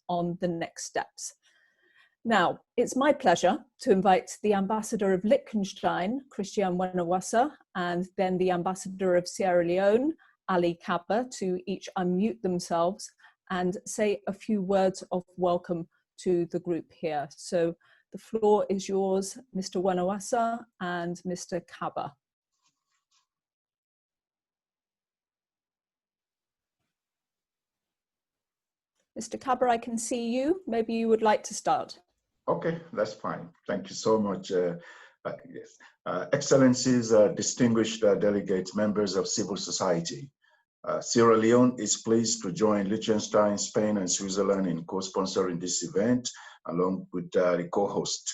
on the next steps. Now, it's my pleasure to invite the Ambassador of Liechtenstein, Christian Wenawasa, and then the Ambassador of Sierra Leone, Ali Kaba, to each unmute themselves and say a few words of welcome to the group here. So the floor is yours, Mr. Wenawasa and Mr. Kaba. Mr. Kaba, I can see you. Maybe you would like to start. Okay, that's fine. Thank you so much. Yes. Excellencies, distinguished delegates, members of civil society. Sierra Leone is pleased to join Liechtenstein, Spain, and Switzerland in co-sponsoring this event, along with the co-host.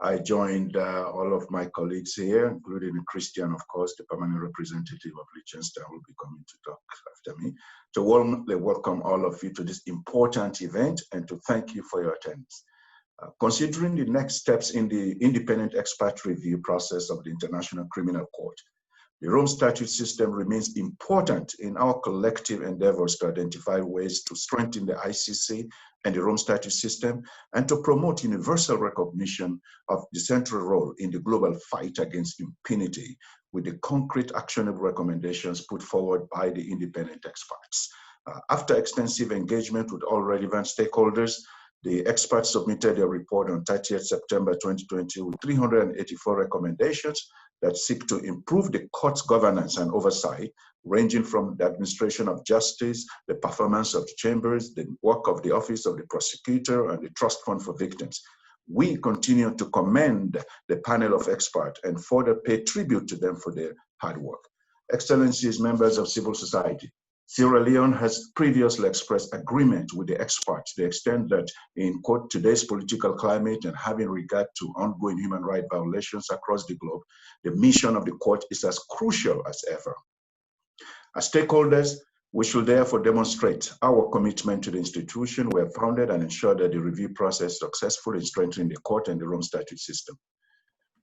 I joined all of my colleagues here, including Christian, of course, the permanent representative of Liechtenstein, will be coming to talk after me, to warmly welcome all of you to this important event and to thank you for your attendance. Considering the next steps in the independent expert review process of the International Criminal Court, the Rome Statute system remains important in our collective endeavors to identify ways to strengthen the ICC and the Rome Statute system and to promote universal recognition of the central role in the global fight against impunity with the concrete actionable recommendations put forward by the independent experts. After extensive engagement with all relevant stakeholders, the experts submitted their report on 30th September 2020 with 384 recommendations that seek to improve the court's governance and oversight, ranging from the administration of justice, the performance of the chambers, the work of the Office of the Prosecutor, and the Trust Fund for Victims. We continue to commend the panel of experts and further pay tribute to them for their hard work. Excellencies, members of civil society, Sierra Leone has previously expressed agreement with the experts to the extent that in quote, today's political climate and having regard to ongoing human rights violations across the globe, the mission of the court is as crucial as ever. As stakeholders, we should therefore demonstrate our commitment to the institution we have founded and ensure that the review process is successful in strengthening the court and the Rome Statute system.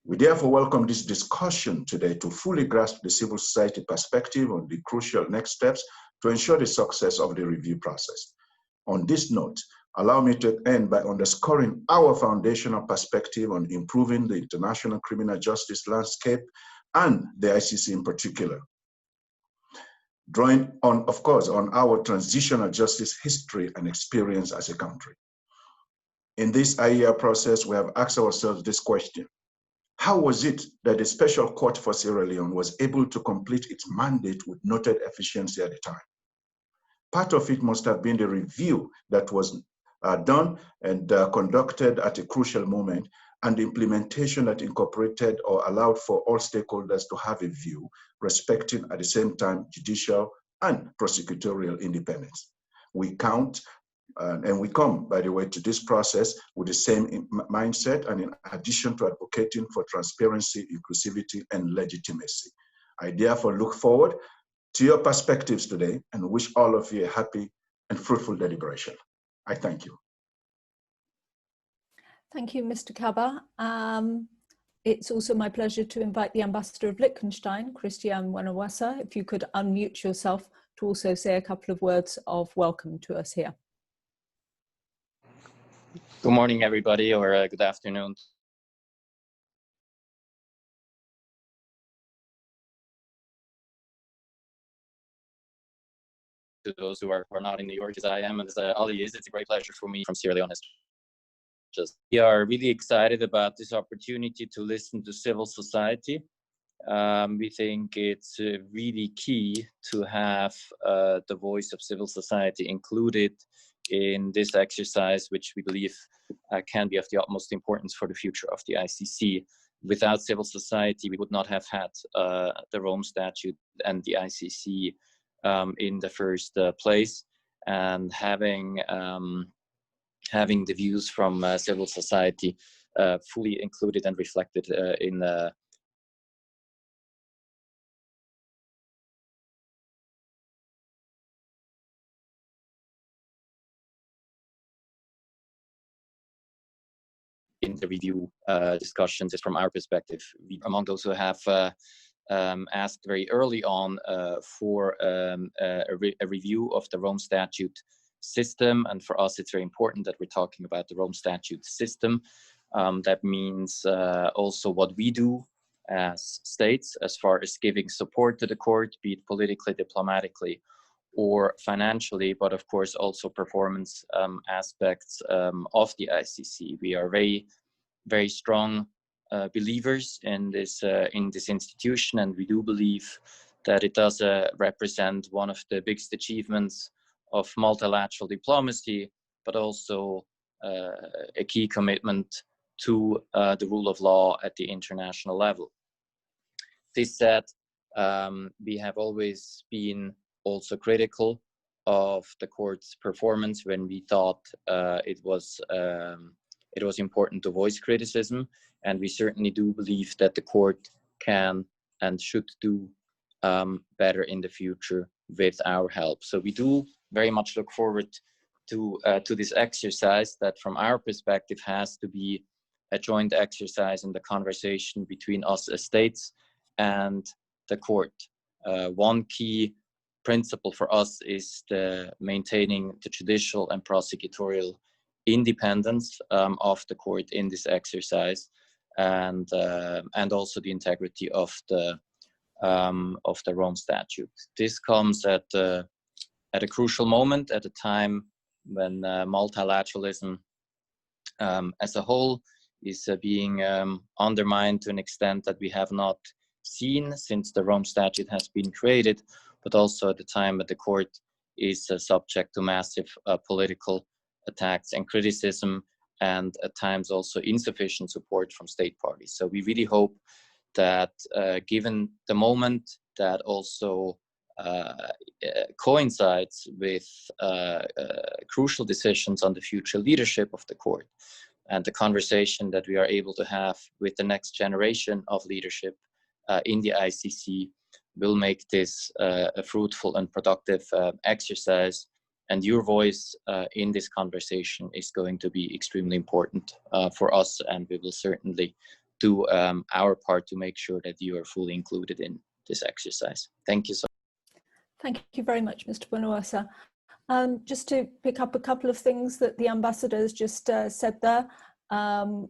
We therefore welcome this discussion today to fully grasp the civil society perspective on the crucial next steps to ensure the success of the review process. On this note, allow me to end by underscoring our foundational perspective on improving the international criminal justice landscape and the ICC in particular. Drawing on, of course, on our transitional justice history and experience as a country. In this IER process, we have asked ourselves this question: how was it that the Special Court for Sierra Leone was able to complete its mandate with noted efficiency at the time? Part of it must have been the review that was done and conducted at a crucial moment, and the implementation that incorporated or allowed for all stakeholders to have a view, respecting at the same time judicial and prosecutorial independence. We count and we come, by the way, to this process with the same mindset, and in addition to advocating for transparency, inclusivity, and legitimacy. I therefore look forward to your perspectives today and wish all of you a happy and fruitful deliberation. I thank you. Thank you, Mr. Kaba. It's also my pleasure to invite the Ambassador of Liechtenstein, Christian Wenawasa, if you could unmute yourself to also say a couple of words of welcome to us here. Good morning, everybody, or good afternoon. To those who are not in New York as I am, and as Ali is, it's a great pleasure for me from Sierra Leone. We are really excited about this opportunity to listen to civil society. We think it's really key to have the voice of civil society included in this exercise, which we believe can be of the utmost importance for the future of the ICC. Without civil society, we would not have had the Rome Statute and the ICC in the first place. And having the views from civil society fully included and reflected in the review discussions is, from our perspective, among those who have asked very early on for a review of the Rome Statute system. And for us, it's very important that we're talking about the Rome Statute system. That means also what we do as states as far as giving support to the court, be it politically, diplomatically, or financially, but of course also performance aspects of the ICC. We are very, very strong believers in this institution, and we do believe that it does represent one of the biggest achievements of multilateral diplomacy, but also a key commitment to the rule of law at the international level. This said, we have always been also critical of the court's performance when we thought it was important to voice criticism, and we certainly do believe that the court can and should do better in the future with our help. So we do very much look forward to this exercise that, from our perspective, has to be a joint exercise in the conversation between us as states and the court. One key principle for us is maintaining the judicial and prosecutorial independence of the court in this exercise, and also the integrity of the Rome Statute. This comes at a crucial moment, at a time when multilateralism as a whole is being undermined to an extent that we have not seen since the Rome Statute has been created, but also at the time that the court is subject to massive political attacks and criticism, and at times also insufficient support from state parties. So we really hope that given the moment that also coincides with crucial decisions on the future leadership of the court, and the conversation that we are able to have with the next generation of leadership in the ICC will make this a fruitful and productive exercise. And your voice in this conversation is going to be extremely important for us, and we will certainly do our part to make sure that you are fully included in this exercise. Thank you so much. Thank you very much, Mr. Bonawasa. Just to pick up a couple of things that the ambassadors just said there.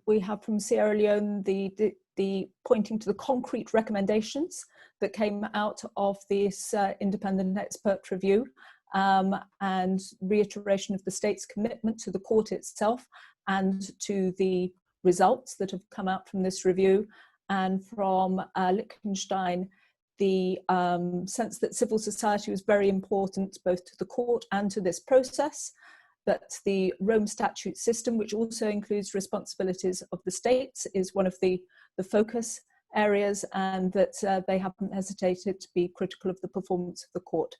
We have from Sierra Leone the pointing to the concrete recommendations that came out of this independent expert review, and reiteration of the state's commitment to the court itself and to the results that have come out from this review. And from Liechtenstein, the sense that civil society was very important both to the court and to this process, that the Rome Statute system, which also includes responsibilities of the states, is one of the focus areas, and that they haven't hesitated to be critical of the performance of the court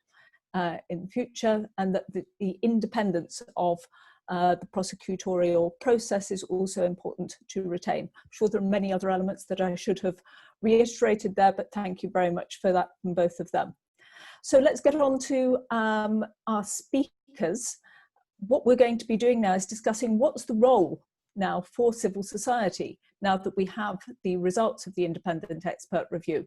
in the future, and that the independence of the prosecutorial process is also important to retain. I'm sure there are many other elements that I should have reiterated there, but thank you very much for that from both of them. So let's get on to our speakers. What we're going to be doing now is discussing what's the role now for civil society, now that we have the results of the independent expert review.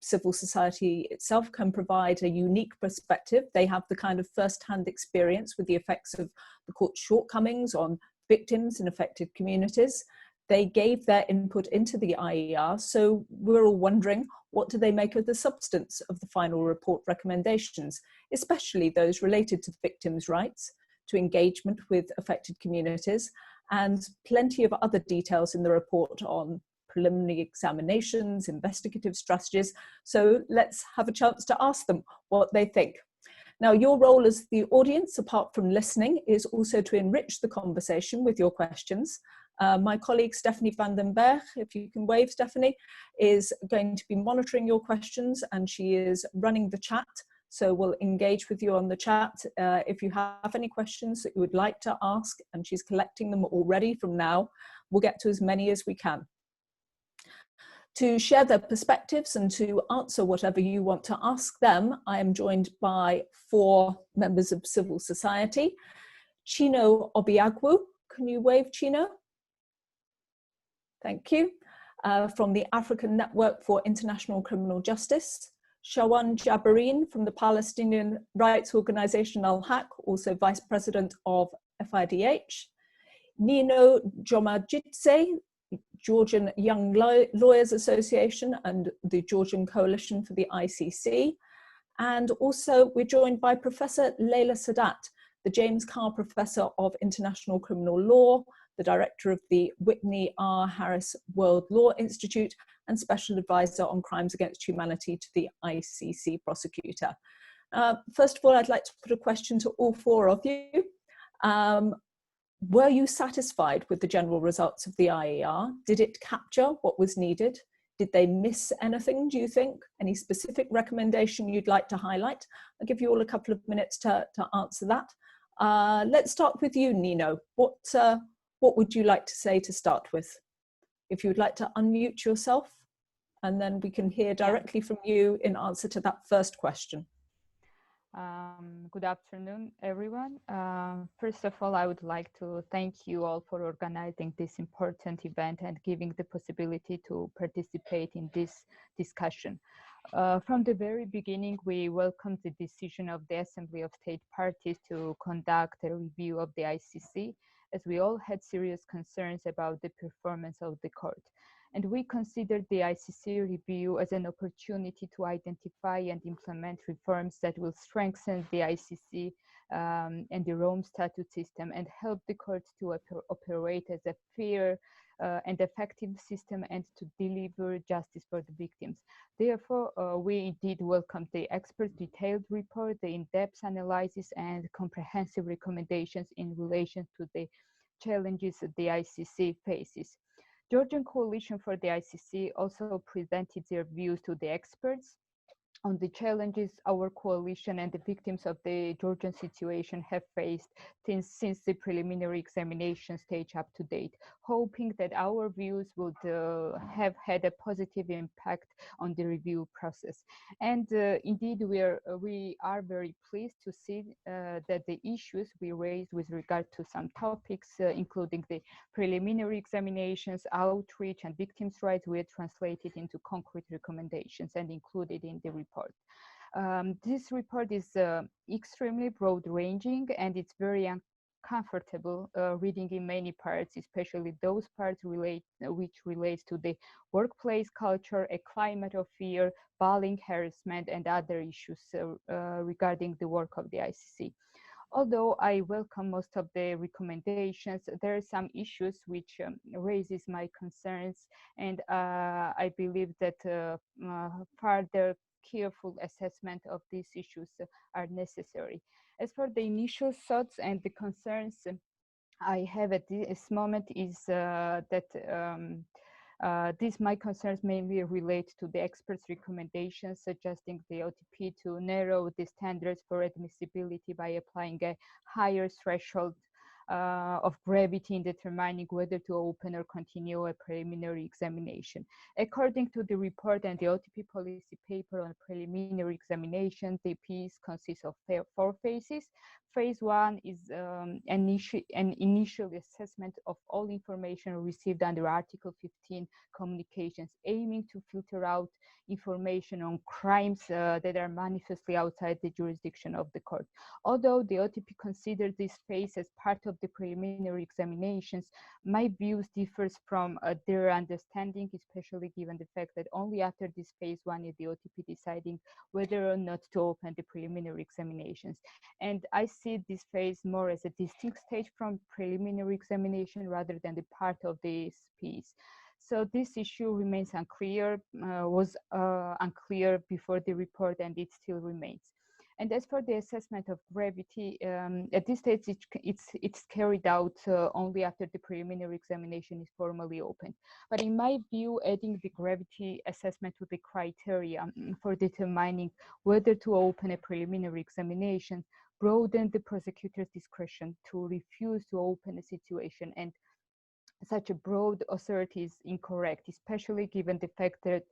Civil society itself can provide a unique perspective. They have the kind of first-hand experience with the effects of the court's shortcomings on victims and affected communities. They gave their input into the IER, so we're all wondering, what do they make of the substance of the final report recommendations, especially those related to victims' rights, to engagement with affected communities, and plenty of other details in the report on preliminary examinations, investigative strategies. So let's have a chance to ask them what they think. Now, your role as the audience, apart from listening, is also to enrich the conversation with your questions. My colleague Stephanie van den Berg, if you can wave, Stephanie, is going to be monitoring your questions, and she is running the chat. So we'll engage with you on the chat. If you have any questions that you would like to ask, and she's collecting them already from now, we'll get to as many as we can. To share their perspectives and to answer whatever you want to ask them, I am joined by 4 members of civil society. Chino Obiagwu, can you wave, Chino? Thank you. From the African Network for International Criminal Justice. Shawan Jabareen from the Palestinian rights organization Al-Haq, also Vice President of FIDH. Nino Jomajidze, Georgian Young Lawyers Association and the Georgian Coalition for the ICC. And also we're joined by Professor Leila Sadat, the James Carr Professor of International Criminal Law, the Director of the Whitney R. Harris World Law Institute, and Special Advisor on Crimes Against Humanity to the ICC Prosecutor. First of all, I'd like to put a question to all four of you. Were you satisfied with the general results of the IER? Did it capture what was needed? Did they miss anything, do you think? Any specific recommendation you'd like to highlight? I'll give you all a couple of minutes to answer that. Let's start with you, Nino. What would you like to say to start with? If you would like to unmute yourself, and then we can hear directly from you in answer to that first question. Good afternoon, everyone. First of all, I would like to thank you all for organizing this important event and giving the possibility to participate in this discussion. From the very beginning, we welcomed the decision of the Assembly of State Parties to conduct a review of the ICC, as we all had serious concerns about the performance of the court. And we considered the ICC review as an opportunity to identify and implement reforms that will strengthen the ICC and the Rome Statute system and help the court to operate as a fair and effective system and to deliver justice for the victims. Therefore, we indeed welcome the expert detailed report, the in-depth analysis and comprehensive recommendations in relation to the challenges that the ICC faces. Georgian Coalition for the ICC also presented their views to the experts on the challenges our coalition and the victims of the Georgian situation have faced since the preliminary examination stage up to date, hoping that our views would have had a positive impact on the review process. And indeed, we are very pleased to see that the issues we raised with regard to some topics, including the preliminary examinations, outreach, and victims' rights, were translated into concrete recommendations and included in the report. This report is extremely broad-ranging, and it's very uncomfortable reading in many parts, especially those parts which relates to the workplace culture, a climate of fear, bullying, harassment, and other issues regarding the work of the ICC. Although I welcome most of the recommendations, there are some issues which raises my concerns, and I believe that further careful assessment of these issues are necessary. As for the initial thoughts and the concerns I have at this moment is that my concerns mainly relate to the experts' recommendations suggesting the OTP to narrow the standards for admissibility by applying a higher threshold of gravity in determining whether to open or continue a preliminary examination. According to the report and the OTP policy paper on preliminary examination, the piece consists of 4 phases. Phase 1 is an initial assessment of all information received under Article 15 communications, aiming to filter out information on crimes that are manifestly outside the jurisdiction of the court. Although the OTP considered this phase as part of the preliminary examinations, my views differs from their understanding, especially given the fact that only after this phase 1 is the OTP deciding whether or not to open the preliminary examinations. And I see this phase more as a distinct stage from preliminary examination rather than the part of this piece. So this issue remains unclear, was unclear before the report, and it still remains. And as for the assessment of gravity, at this stage, it's carried out only after the preliminary examination is formally opened. But in my view, adding the gravity assessment to the criteria for determining whether to open a preliminary examination broaden the prosecutor's discretion to refuse to open a situation and such a broad authority is incorrect, especially given the fact that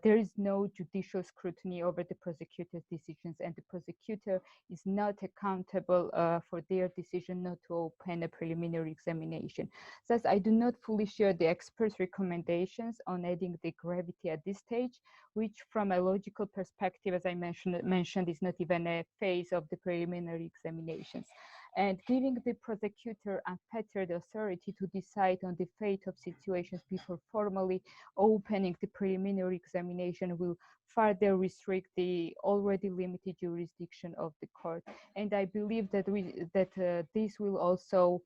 there is no judicial scrutiny over the prosecutor's decisions, and the prosecutor is not accountable for their decision not to open a preliminary examination. Thus, I do not fully share the experts' recommendations on adding the gravity at this stage, which from a logical perspective, as I mentioned, is not even a phase of the preliminary examinations. And giving the prosecutor unfettered authority to decide on the fate of situations before formally opening the preliminary examination will further restrict the already limited jurisdiction of the court. And I believe that this will also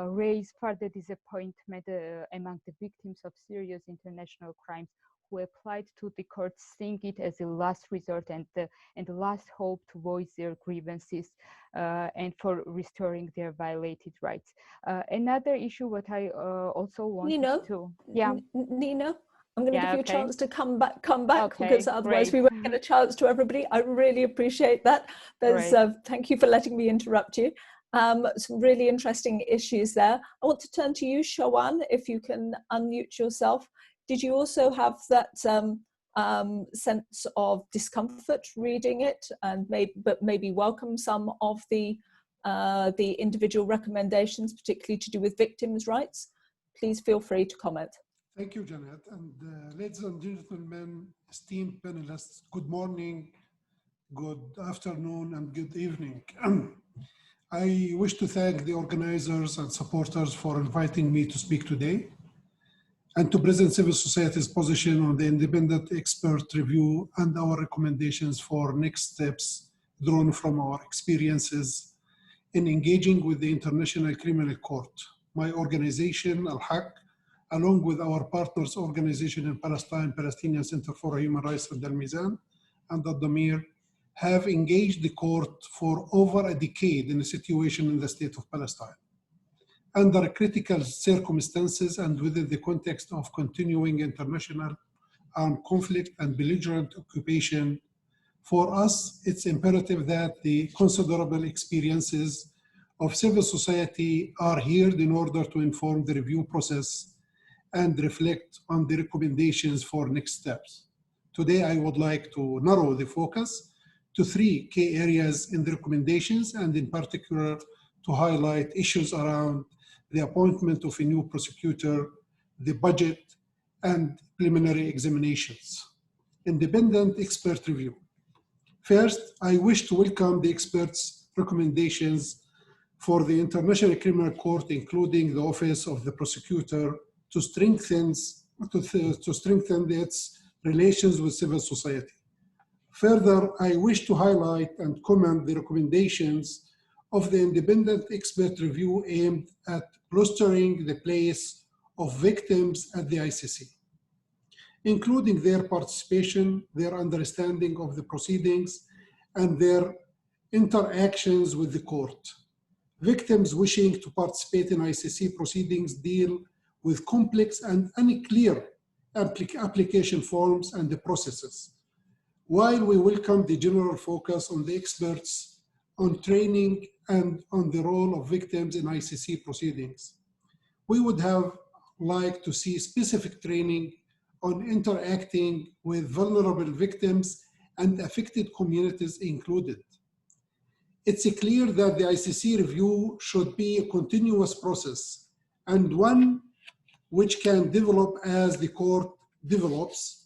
raise further disappointment among the victims of serious international crimes who applied to the court, seeing it as a last resort and the last hope to voice their grievances and for restoring their violated rights. Another issue what I also wanted to... Nina, I'm going to give you a chance to come back okay, because otherwise we won't get a chance to everybody. I really appreciate that. Thank you for letting me interrupt you. Some really interesting issues there. I want to turn to you, Shawan, if you can unmute yourself. Did you also have that sense of discomfort reading it, and maybe welcome some of the individual recommendations, particularly to do with victims' rights? Please feel free to comment. Thank you, Janet. And ladies and gentlemen, esteemed panelists, good morning, good afternoon, and good evening. I wish to thank the organizers and supporters for inviting me to speak today and to present civil society's position on the independent expert review and our recommendations for next steps drawn from our experiences in engaging with the International Criminal Court. My organization, Al-Haq, along with our partners organization in Palestine, Palestinian Center for Human Rights and Al-Mizan, and Ad-Damir, have engaged the court for over a decade in a situation in the state of Palestine. Under critical circumstances and within the context of continuing international armed conflict and belligerent occupation, for us, it's imperative that the considerable experiences of civil society are heard in order to inform the review process and reflect on the recommendations for next steps. Today, I would like to narrow the focus to three key areas in the recommendations, and in particular, to highlight issues around the appointment of a new prosecutor, the budget, and preliminary examinations. Independent expert review. First, I wish to welcome the experts' recommendations for the International Criminal Court, including the Office of the Prosecutor, to strengthen its relations with civil society. Further, I wish to highlight and comment the recommendations of the independent expert review aimed at bolstering the place of victims at the ICC, including their participation, their understanding of the proceedings, and their interactions with the court. Victims wishing to participate in ICC proceedings deal with complex and unclear application forms and the processes. While we welcome the general focus on the experts on training and on the role of victims in ICC proceedings, we would have liked to see specific training on interacting with vulnerable victims and affected communities included. It's clear that the ICC review should be a continuous process and one which can develop as the court develops.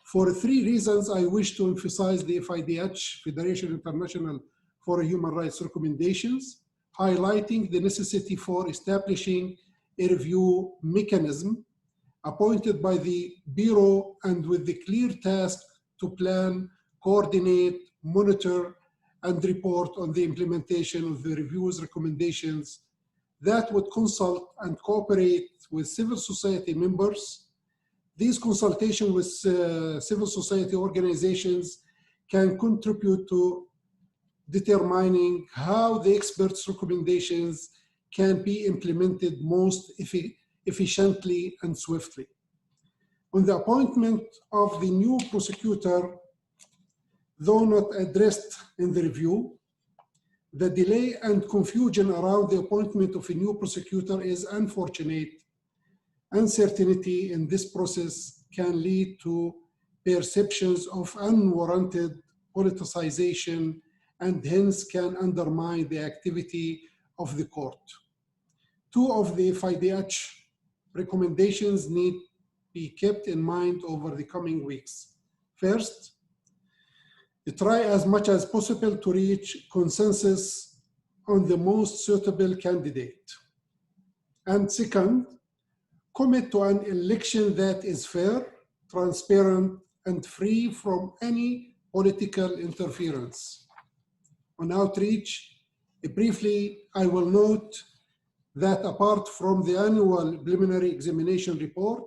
For three reasons, I wish to emphasize the FIDH, Federation International for Human Rights recommendations, highlighting the necessity for establishing a review mechanism appointed by the Bureau and with the clear task to plan, coordinate, monitor, and report on the implementation of the review's recommendations that would consult and cooperate with civil society members. These consultations with civil society organizations can contribute to determining how the experts' recommendations can be implemented most efficiently and swiftly. On the appointment of the new prosecutor, though not addressed in the review, The delay and confusion around the appointment of a new prosecutor is unfortunate. Uncertainty in this process can lead to perceptions of unwarranted politicization and hence can undermine the activity of the court. Two of the FIDH recommendations need to be kept in mind over the coming weeks. First, try as much as possible to reach consensus on the most suitable candidate. And second, commit to an election that is fair, transparent, and free from any political interference. On outreach, briefly, I will note that apart from the annual preliminary examination report,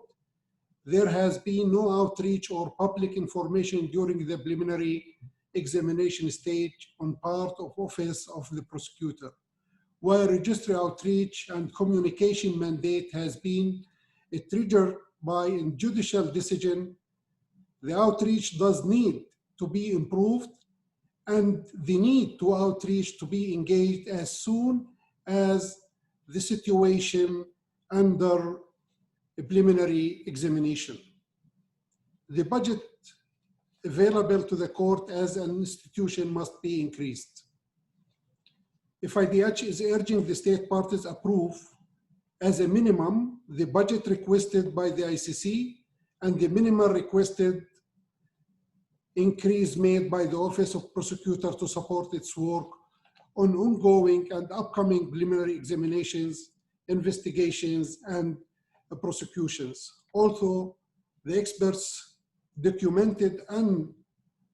there has been no outreach or public information during the preliminary examination stage on part of office of the prosecutor. While registry outreach and communication mandate has been triggered by a judicial decision, the outreach does need to be improved and the need to outreach to be engaged as soon as the situation under a preliminary examination. The budget available to the court as an institution must be increased. FIDH is urging the state parties approve as a minimum the budget requested by the ICC and the minimum requested increase made by the Office of Prosecutor to support its work on ongoing and upcoming preliminary examinations, investigations, and prosecutions. Although the experts documented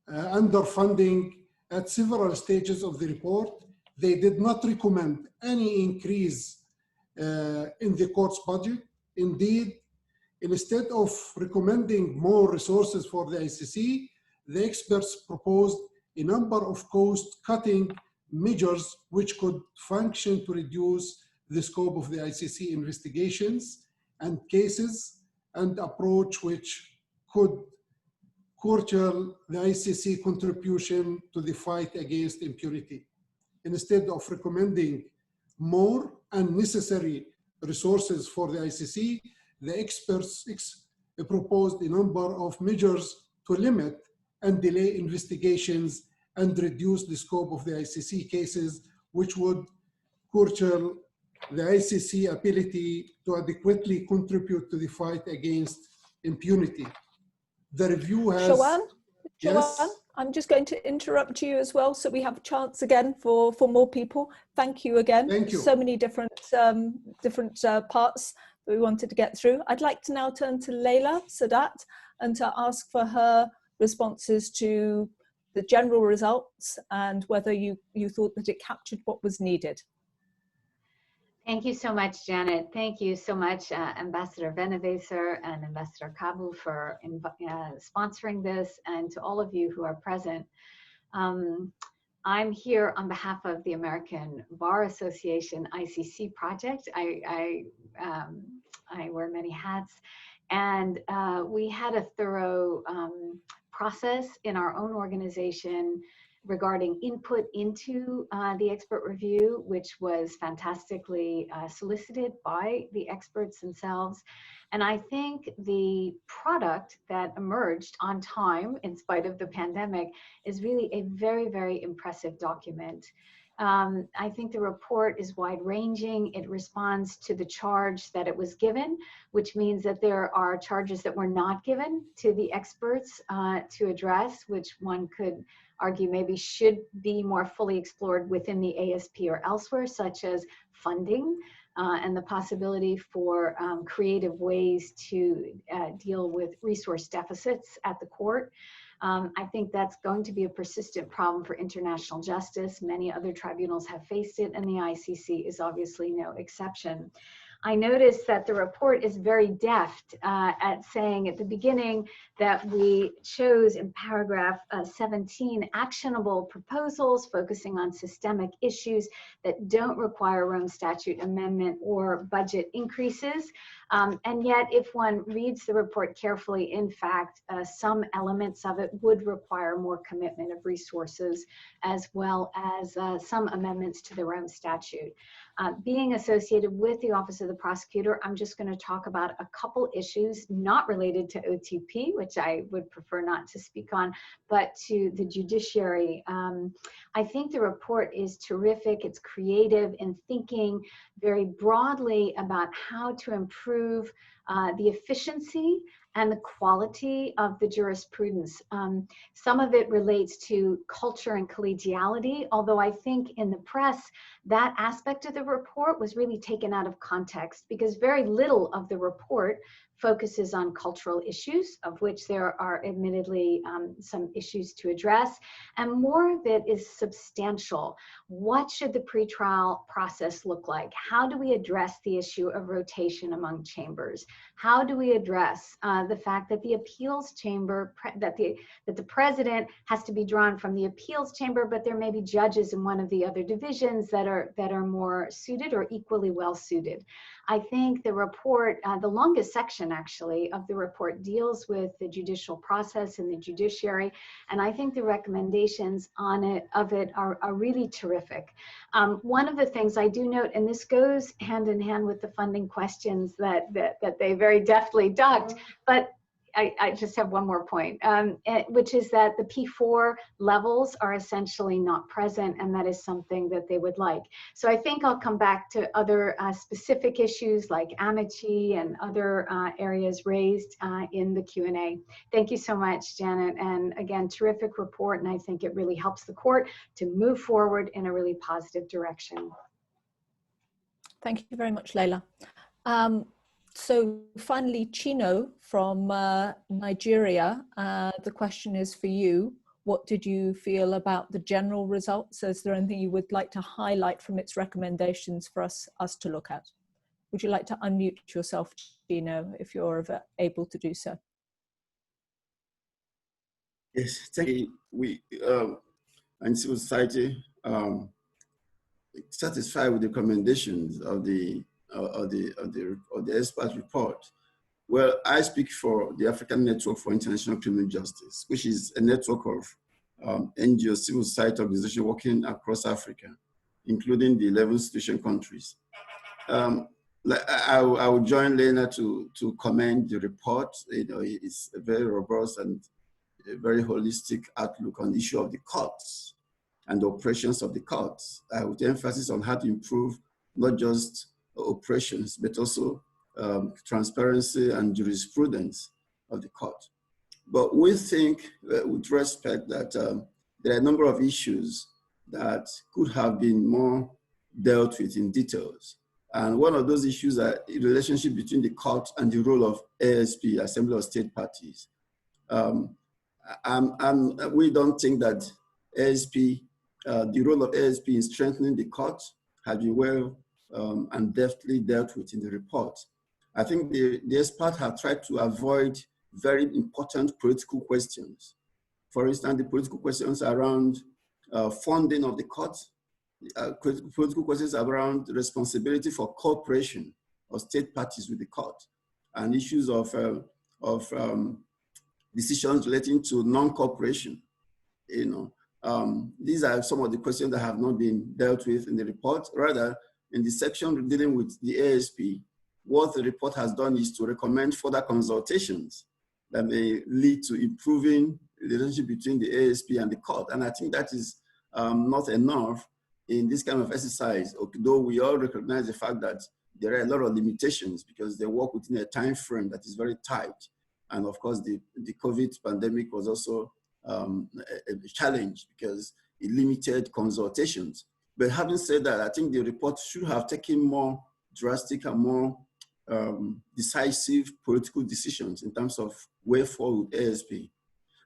underfunding at several stages of the report, they did not recommend any increase in the court's budget. Indeed, instead of recommending more resources for the ICC, the experts proposed a number of cost-cutting measures which could function to reduce the scope of the ICC investigations and cases, and approach which could curtail the ICC contribution to the fight against impunity. Instead of recommending more unnecessary resources for the ICC, the experts proposed a number of measures to limit and delay investigations and reduce the scope of the ICC cases, which would curtail the ICC ability to adequately contribute to the fight against impunity. The review has... Shawan, I'm just going to interrupt you as well, so we have a chance again for more people. Thank you again. Thank you. So many different parts that we wanted to get through. I'd like to now turn to Leila Sadat and to ask for her responses to the general results and whether you thought that it captured what was needed. Thank you so much, Janet. Thank you so much, Ambassador Beneveser and Ambassador Kabu for sponsoring this, and to all of you who are present. I'm here on behalf of the American Bar Association ICC project. I wear many hats, and we had a thorough process in our own organization regarding input into the expert review, which was fantastically solicited by the experts themselves. And I think the product that emerged on time, in spite of the pandemic, is really a very, very impressive document. I think the report is wide-ranging. It responds to the charge that it was given, which means that there are charges that were not given to the experts to address, which one could argue maybe should be more fully explored within the ASP or elsewhere, such as funding and the possibility for creative ways to deal with resource deficits at the court. I think that's going to be a persistent problem for international justice. Many other tribunals have faced it, and the ICC is obviously no exception. I noticed that the report is very deft at saying at the beginning that we chose in paragraph 17 actionable proposals focusing on systemic issues that don't require Rome Statute amendment or budget increases. And yet, if one reads the report carefully, in fact, some elements of it would require more commitment of resources, as well as some amendments to the Rome Statute. Being associated with the Office of the Prosecutor, I'm just going to talk about a couple issues not related to OTP, which I would prefer not to speak on, but to the judiciary. I think the report is terrific. It's creative in thinking very broadly about how to improve the efficiency and the quality of the jurisprudence. Some of it relates to culture and collegiality, although I think in the press, that aspect of the report was really taken out of context because very little of the report focuses on cultural issues, of which there are admittedly some issues to address, and more of it is substantial. What should the pretrial process look like? How do we address the issue of rotation among chambers? How do we address the fact that the appeals chamber, that the president has to be drawn from the appeals chamber, but there may be judges in one of the other divisions that are more suited or equally well suited? I think the report, the longest section actually of the report deals with the judicial process and the judiciary, and I think the recommendations on it are really terrific. One of the things I do note, and this goes hand in hand with the funding questions that they very deftly ducked, but I just have one more point, which is that the P4 levels are essentially not present, and that is something that they would like. So I think I'll come back to other specific issues like amici and other areas raised in the Q&A. Thank you so much, Janet. And again, terrific report, and I think it really helps the court to move forward in a really positive direction. Thank you very much, Leila. So finally, Chino from Nigeria, the question is for you. What did you feel about the general results? Is there anything you would like to highlight from its recommendations for us to look at? Would you like to unmute yourself, Chino, if you're able to do so? Yes, thank you. We and civil society satisfied with the recommendations of the expert report. Well, I speak for the African Network for International Criminal Justice, which is a network of NGO civil society organizations working across Africa, including the 11 institution countries. I will join Lena to commend the report. You know, it's a very robust and a very holistic outlook on the issue of the courts and the operations of the courts, with emphasis on how to improve not just operations, but also transparency and jurisprudence of the court. But we think, with respect, that there are a number of issues that could have been more dealt with in details. And one of those issues are the relationship between the court and the role of ASP, Assembly of State Parties. We don't think that ASP, the role of ASP in strengthening the court has been well and deftly dealt with in the report. I think the experts have tried to avoid very important political questions. For instance, the political questions around funding of the court, political questions around responsibility for cooperation of state parties with the court, and issues of decisions relating to non-cooperation. You know, these are some of the questions that have not been dealt with in the report. Rather, in the section dealing with the ASP, what the report has done is to recommend further consultations that may lead to improving the relationship between the ASP and the court. And I think that is not enough in this kind of exercise, though we all recognize the fact that there are a lot of limitations because they work within a time frame that is very tight. And of course, the COVID pandemic was also a challenge because it limited consultations. But having said that, I think the report should have taken more drastic and more decisive political decisions in terms of way forward with ASP.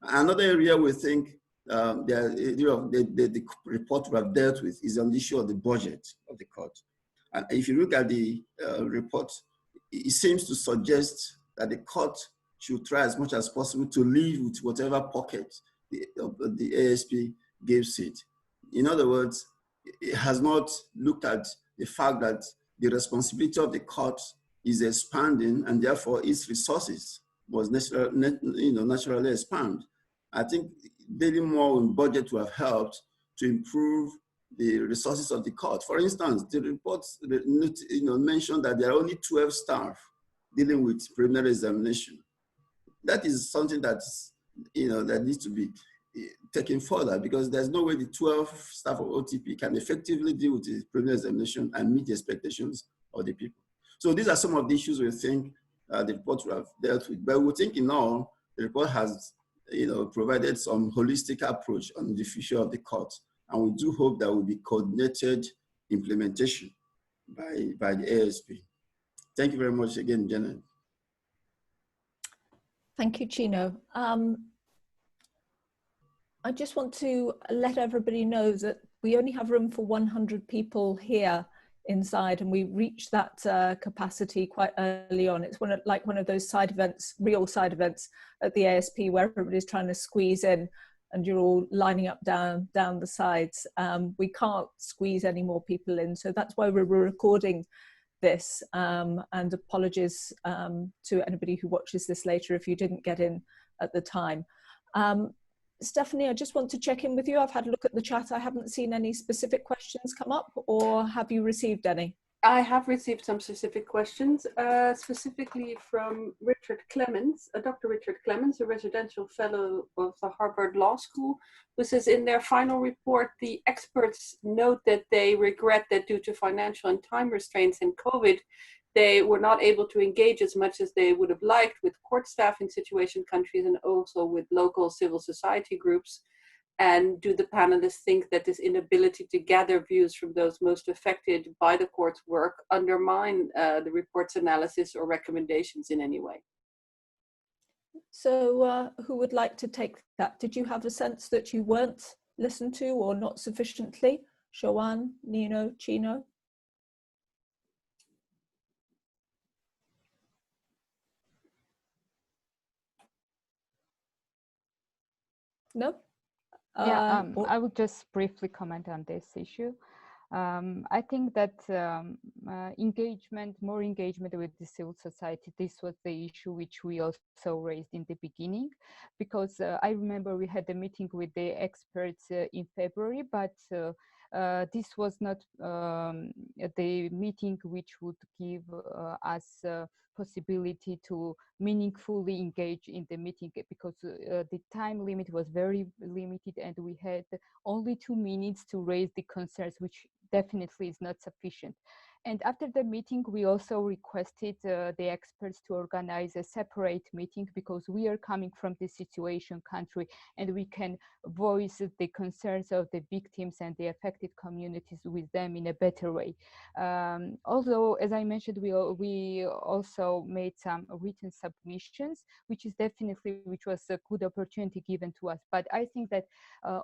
Another area we think the report would have dealt with is on the issue of the budget of the court. And if you look at the report, it seems to suggest that the court should try as much as possible to live with whatever pocket the ASP gives it. In other words, it has not looked at the fact that the responsibility of the court is expanding, and therefore its resources was naturally expand. I think dealing more on budget would have helped to improve the resources of the court. For instance, the reports mentioned that there are only 12 staff dealing with preliminary examination. That is something that's, that needs to be taken further, because there's no way the 12 staff of OTP can effectively deal with the preliminary examination and meet the expectations of the people. So these are some of the issues we think the report will have dealt with. But we think in all, the report has provided some holistic approach on the future of the court. And we do hope there will be coordinated implementation by the ASP. Thank you very much again, Janet. Thank you, Chino. I just want to let everybody know that we only have room for 100 people here inside, and we reached that capacity quite early on. It's like one of those side events, real side events at the ASP, where everybody's trying to squeeze in and you're all lining up down the sides. We can't squeeze any more people in, so that's why we're recording this, and apologies to anybody who watches this later if you didn't get in at the time. Stephanie, I just want to check in with you. I've had a look at the chat. I haven't seen any specific questions come up, or have you received any? I have received some specific questions, specifically from Richard Clemens, Dr. Richard Clemens, a residential fellow of the Harvard Law School, who says in their final report, the experts note that they regret that due to financial and time restraints in COVID, they were not able to engage as much as they would have liked with court staff in situation countries and also with local civil society groups. And do the panelists think that this inability to gather views from those most affected by the court's work undermine the report's analysis or recommendations in any way? So who would like to take that? Did you have a sense that you weren't listened to or not sufficiently? Showan, Nino, Chino? No? Yeah, I would just briefly comment on this issue. I think that more engagement with the civil society, this was the issue which we also raised in the beginning, because I remember we had a meeting with the experts in February, but this was not the meeting which would give us possibility to meaningfully engage in the meeting, because the time limit was very limited and we had only 2 minutes to raise the concerns, which definitely is not sufficient. And after the meeting, we also requested the experts to organize a separate meeting, because we are coming from the situation country and we can voice the concerns of the victims and the affected communities with them in a better way. Although, as I mentioned, we also made some written submissions, which was a good opportunity given to us. But I think that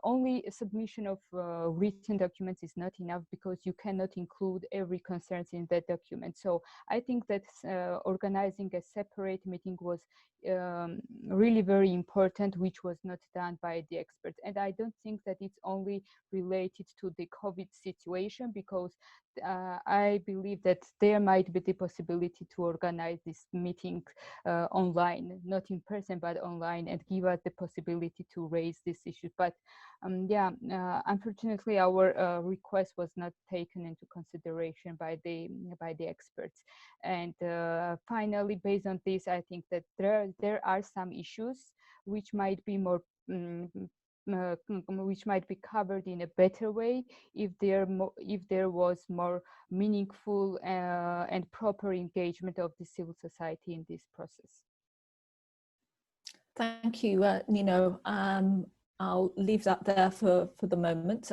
only a submission of written documents is not enough, because you cannot include every concern in that document. So I think that organizing a separate meeting was really very important, which was not done by the experts. And I don't think that it's only related to the COVID situation, because I believe that there might be the possibility to organize this meeting online, not in person, but online, and give us the possibility to raise this issue. But unfortunately, our request was not taken into consideration by the experts. And finally, based on this, I think that there are some issues which might be more which might be covered in a better way if there was more meaningful and proper engagement of the civil society in this process. Thank you, Nino. I'll leave that there for the moment.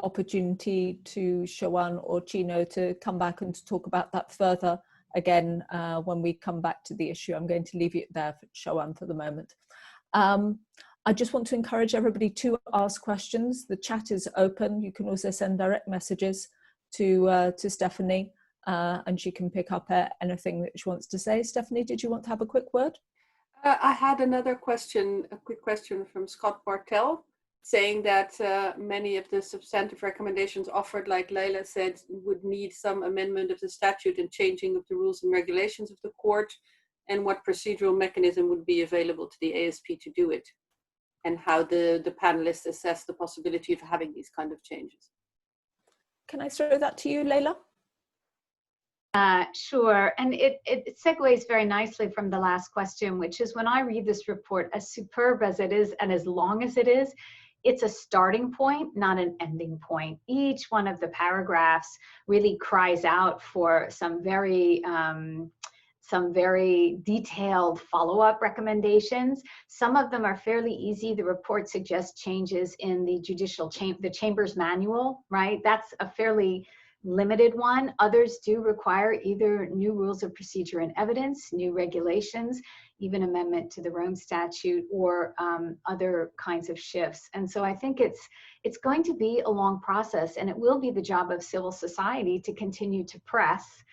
Opportunity to Showan or Chino to come back and to talk about that further again when we come back to the issue. I'm going to leave it there for Showan for the moment. I just want to encourage everybody to ask questions. The chat is open. You can also send direct messages to Stephanie, and she can pick up anything that she wants to say. Stephanie, did you want to have a quick word? I had another question, a quick question from Scott Bartel, saying that many of the substantive recommendations offered, like Leila said, would need some amendment of the statute and changing of the rules and regulations of the court, and what procedural mechanism would be available to the ASP to do it, and how the panelists assess the possibility of having these kind of changes. Can I throw that to you, Leila? Sure, and it segues very nicely from the last question, which is, when I read this report, as superb as it is and as long as it is, it's a starting point, not an ending point. Each one of the paragraphs really cries out for some very detailed follow-up recommendations. Some of them are fairly easy. The report suggests changes in the the Chamber's manual, right? That's a fairly limited one. Others do require either new rules of procedure and evidence, new regulations, even amendment to the Rome Statute, or other kinds of shifts. And so I think it's going to be a long process, and it will be the job of civil society to continue to press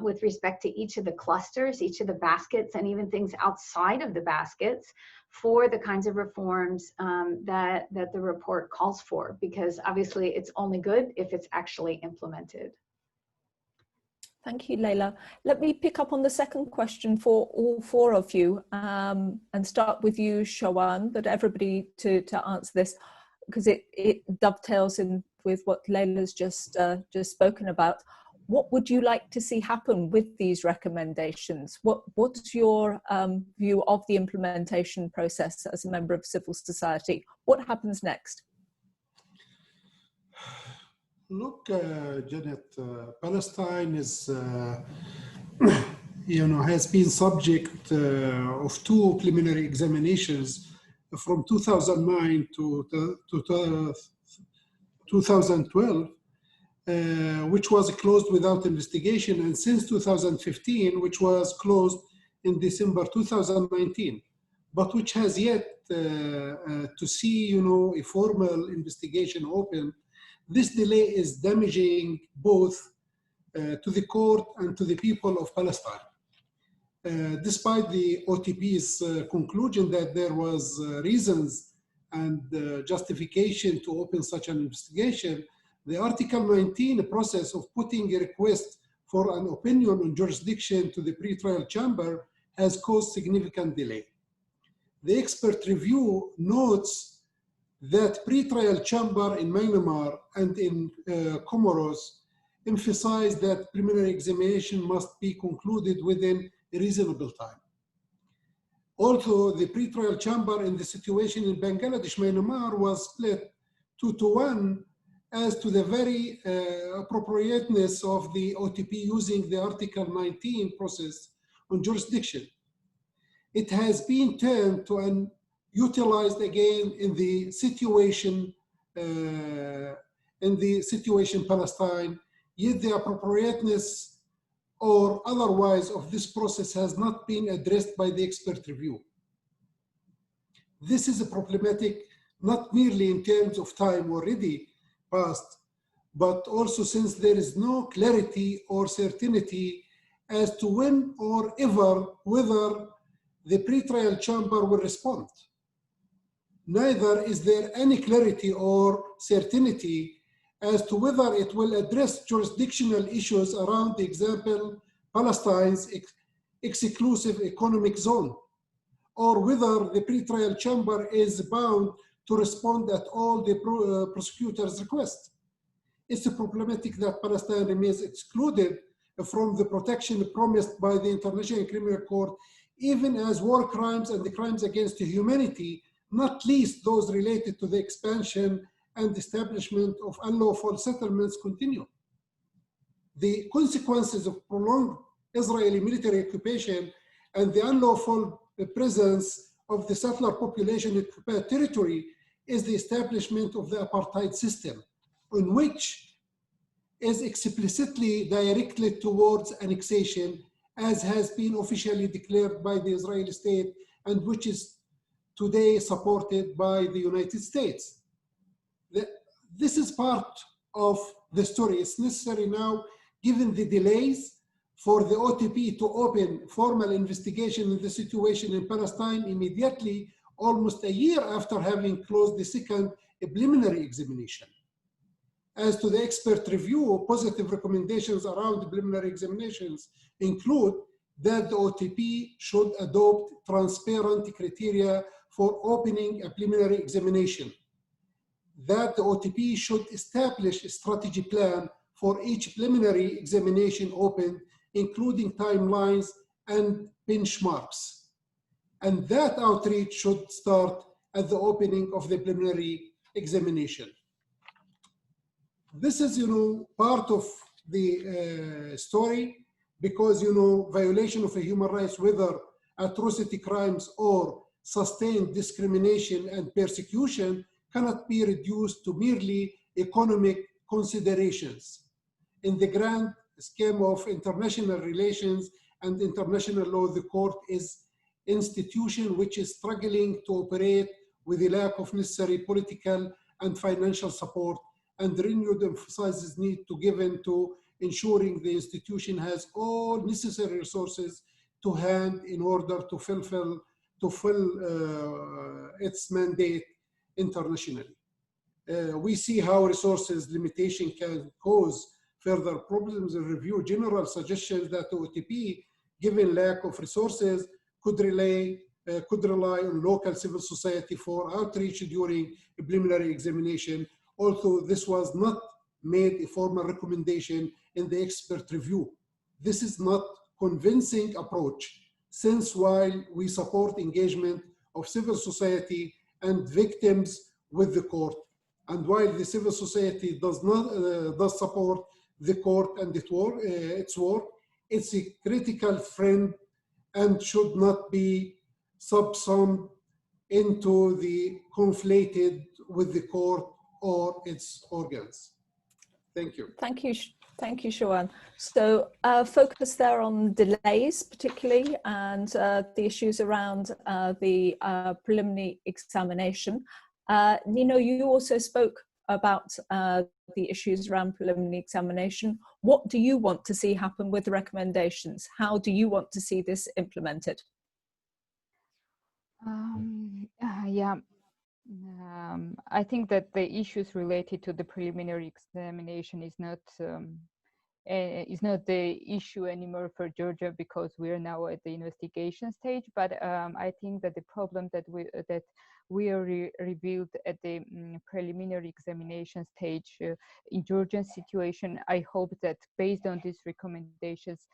with respect to each of the clusters, each of the baskets, and even things outside of the baskets, for the kinds of reforms that the report calls for, because obviously it's only good if it's actually implemented. Thank you, Leila. Let me pick up on the second question for all four of you, and start with you, Shawan, but everybody to answer this, because it dovetails in with what Leila's just spoken about. What would you like to see happen with these recommendations? What's your view of the implementation process as a member of civil society? What happens next? Look, Janet, Palestine is, has been subject of two preliminary examinations from 2009 to 2012. Which was closed without investigation, and since 2015, which was closed in December 2019, but which has yet to see, a formal investigation open. This delay is damaging both to the court and to the people of Palestine. Despite the OTP's conclusion that there was reasons and justification to open such an investigation, the Article 19 process of putting a request for an opinion on jurisdiction to the pretrial chamber has caused significant delay. The expert review notes that pretrial chamber in Myanmar and in Comoros emphasize that preliminary examination must be concluded within a reasonable time. Although the pretrial chamber in the situation in Bangladesh, Myanmar was split 2-1 as to the very appropriateness of the OTP using the Article 19 process on jurisdiction. It has been turned to and utilized again in the situation Palestine, yet the appropriateness or otherwise of this process has not been addressed by the expert review. This is problematic, not merely in terms of time already passed, but also since there is no clarity or certainty as to when or ever whether the pretrial chamber will respond. Neither is there any clarity or certainty as to whether it will address jurisdictional issues around, the example, Palestine's exclusive economic zone, or whether the pretrial chamber is bound to respond at all the prosecutor's request. It's problematic that Palestine remains excluded from the protection promised by the International Criminal Court, even as war crimes and the crimes against humanity, not least those related to the expansion and establishment of unlawful settlements, continue. The consequences of prolonged Israeli military occupation and the unlawful presence of the settler population in occupied territory is the establishment of the apartheid system, on which is explicitly directed towards annexation, as has been officially declared by the Israeli state and which is today supported by the United States. This is part of the story. It's necessary now, given the delays, for the OTP to open formal investigation in the situation in Palestine immediately, almost a year after having closed the second preliminary examination. As to the expert review, positive recommendations around the preliminary examinations include that the OTP should adopt transparent criteria for opening a preliminary examination, that the OTP should establish a strategy plan for each preliminary examination opened, including timelines and benchmarks, and that outreach should start at the opening of the preliminary examination. This is, part of the story, because, violation of human rights, whether atrocity crimes or sustained discrimination and persecution, cannot be reduced to merely economic considerations. In the grand scheme of international relations and international law, the court is an institution which is struggling to operate with the lack of necessary political and financial support, and renewed emphasizes need to given to ensuring the institution has all necessary resources to hand in order to fulfill its mandate internationally. We see how resources limitation can cause further problems and review general suggestions that the OTP, given lack of resources, could rely on local civil society for outreach during a preliminary examination, although this was not made a formal recommendation in the expert review. This is not convincing approach, since while we support engagement of civil society and victims with the court, and while the civil society does support the court and its work, it's a critical friend and should not be subsumed into the conflated with the court or its organs. Thank you. Thank you, Shawan. So focus there on delays particularly, and the issues around the preliminary examination. Nino, you also spoke about the issues around preliminary examination. What do you want to see happen with the recommendations? How do you want to see this implemented? I think that the issues related to the preliminary examination is not the issue anymore for Georgia, because we are now at the investigation stage. But I think that the problem that we are revealed at the preliminary examination stage in Georgian situation, I hope that based on these recommendations,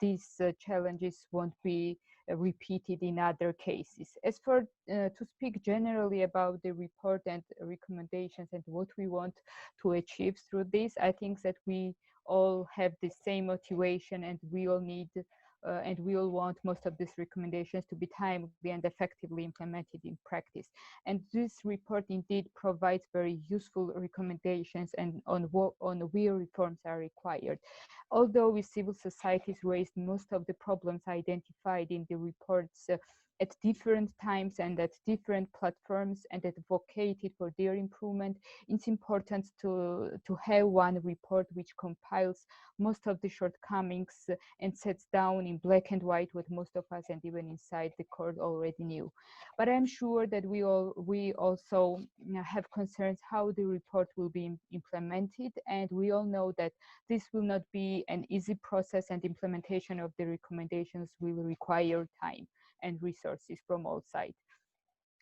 these challenges won't be repeated in other cases. As for to speak generally about the report and recommendations and what we want to achieve through this, I think that we all have the same motivation, and we all need and we all want most of these recommendations to be timely and effectively implemented in practice. And this report indeed provides very useful recommendations and on where reforms are required. Although we civil societies raised most of the problems identified in the reports at different times and at different platforms, and advocated for their improvement, it's important to have one report which compiles most of the shortcomings and sets down in black and white what most of us and even inside the court already knew. But I'm sure that we also have concerns how the report will be implemented, and we all know that this will not be an easy process, and implementation of the recommendations will require time and resources from all sides.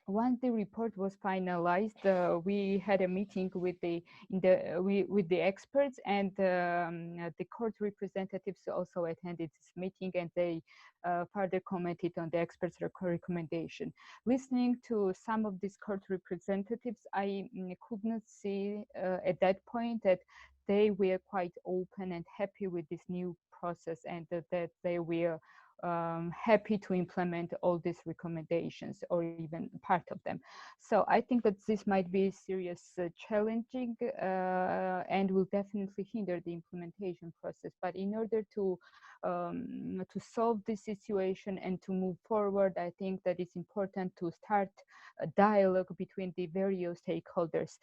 Once the report was finalized, we had a meeting with the experts, and the court representatives also attended this meeting, and they further commented on the experts' recommendation. Listening to some of these court representatives, I could not see at that point that they were quite open and happy with this new process, and that they were happy to implement all these recommendations or even part of them. So I think that this might be serious challenging and will definitely hinder the implementation process. But in order to solve this situation and to move forward, I think that it's important to start a dialogue between the various stakeholders.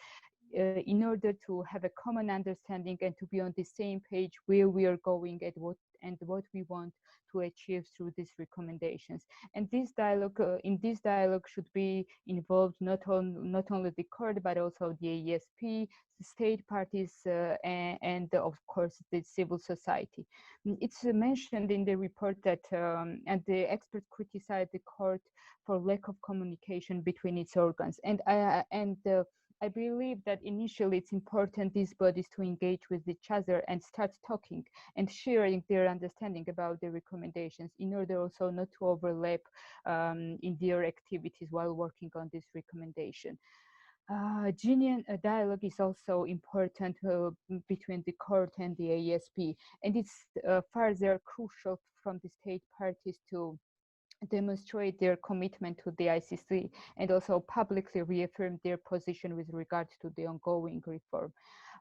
in order to have a common understanding and to be on the same page where we are going and what we want to achieve through these recommendations. And this dialogue, in this dialogue, should be involved not only the court but also the AESP, the state parties, and of course the civil society. It's mentioned in the report that and the experts criticized the court for lack of communication between its organs, and I believe that initially it's important these bodies to engage with each other and start talking and sharing their understanding about the recommendations in order also not to overlap in their activities while working on this recommendation. Genuine dialogue is also important between the court and the AESP, and it's further crucial from the state parties to demonstrate their commitment to the ICC and also publicly reaffirm their position with regard to the ongoing reform.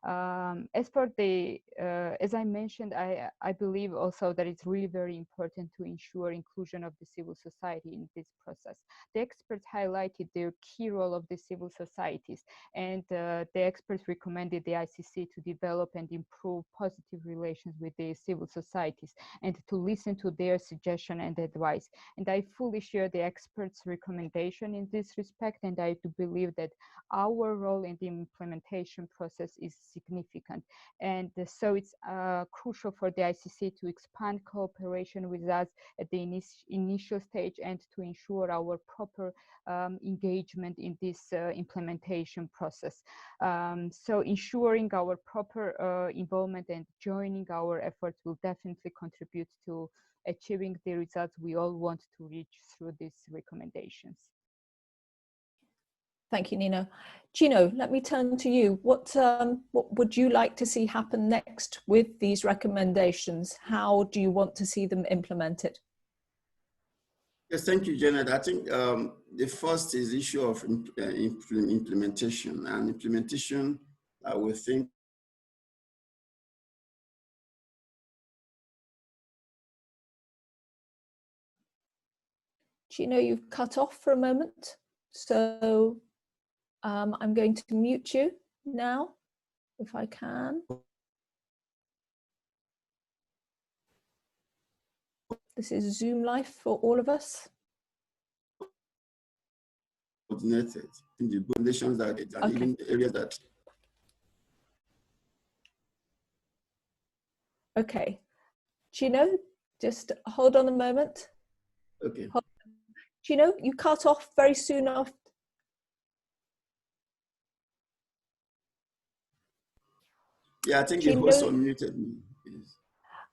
As for the, as I mentioned, I believe also that it's really very important to ensure inclusion of the civil society in this process. The experts highlighted the key role of the civil societies, and the experts recommended the ICC to develop and improve positive relations with the civil societies and to listen to their suggestion and advice. And I fully share the experts' recommendation in this respect, and I do believe that our role in the implementation process is significant. And so it's crucial for the ICC to expand cooperation with us at the initial stage and to ensure our proper engagement in this implementation process. So ensuring our proper involvement and joining our efforts will definitely contribute to achieving the results we all want to reach through these recommendations. Thank you, Nino. Gino, let me turn to you. What would you like to see happen next with these recommendations? How do you want to see them implemented? Yes, thank you, Janet. I think the first is the issue of implementation. And implementation, we think, Gino, you've cut off for a moment. So I'm going to mute you now, if I can. This is Zoom Life for all of us. Coordinated in the conditions that it, and okay, even areas that. Okay, Gino, just hold on a moment. Okay. Gino, you cut off very soon after. Yeah, I think Gino, the host unmuted me. Yes.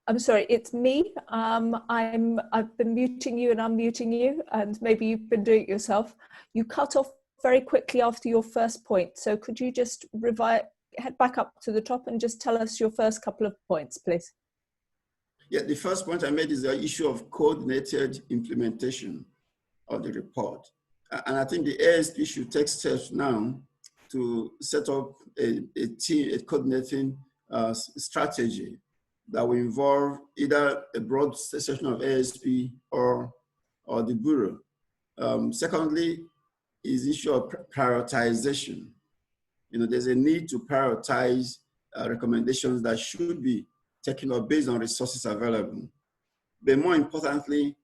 I'm sorry, it's me. I've been muting you and unmuting you, and maybe you've been doing it yourself. You cut off very quickly after your first point. So could you just head back up to the top and just tell us your first couple of points, please? Yeah, the first point I made is the issue of coordinated implementation of the report. And I think the ASP should take steps now to set up a team, a coordinating strategy that will involve either a broad session of ASP or the Bureau. Secondly, is the issue of prioritization. You know, there's a need to prioritize recommendations that should be taken up based on resources available. But more importantly,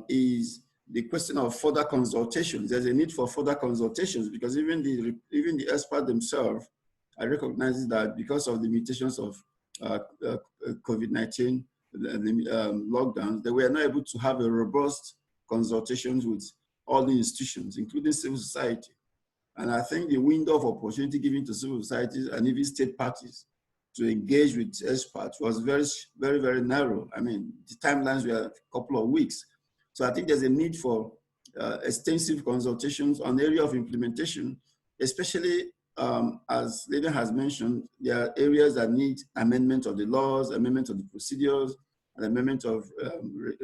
is the question of further consultations. There's a need for further consultations because even the experts themselves are recognizing that because of the mutations of COVID-19 lockdowns, they were not able to have a robust consultations with all the institutions, including civil society. And I think the window of opportunity given to civil societies and even state parties to engage with experts was very, very, very narrow. I mean, the timelines were a couple of weeks. So I think there's a need for extensive consultations on the area of implementation, especially as Leda has mentioned, there are areas that need amendment of the laws, amendment of the procedures, and amendment of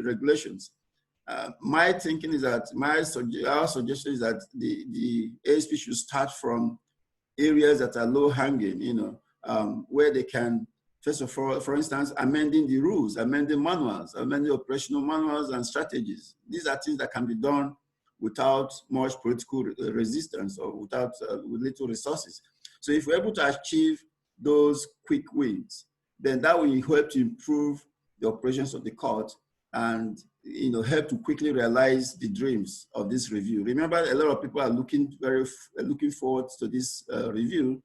regulations. My thinking is that, our suggestion is that the ASP should start from areas that are low hanging, you know, where they can, first of all, for instance, amending the rules, amending manuals, amending operational manuals and strategies. These are things that can be done without much political resistance or with little resources. So if we're able to achieve those quick wins, then that will help to improve the operations of the court and help to quickly realize the dreams of this review. Remember, a lot of people are looking forward to this review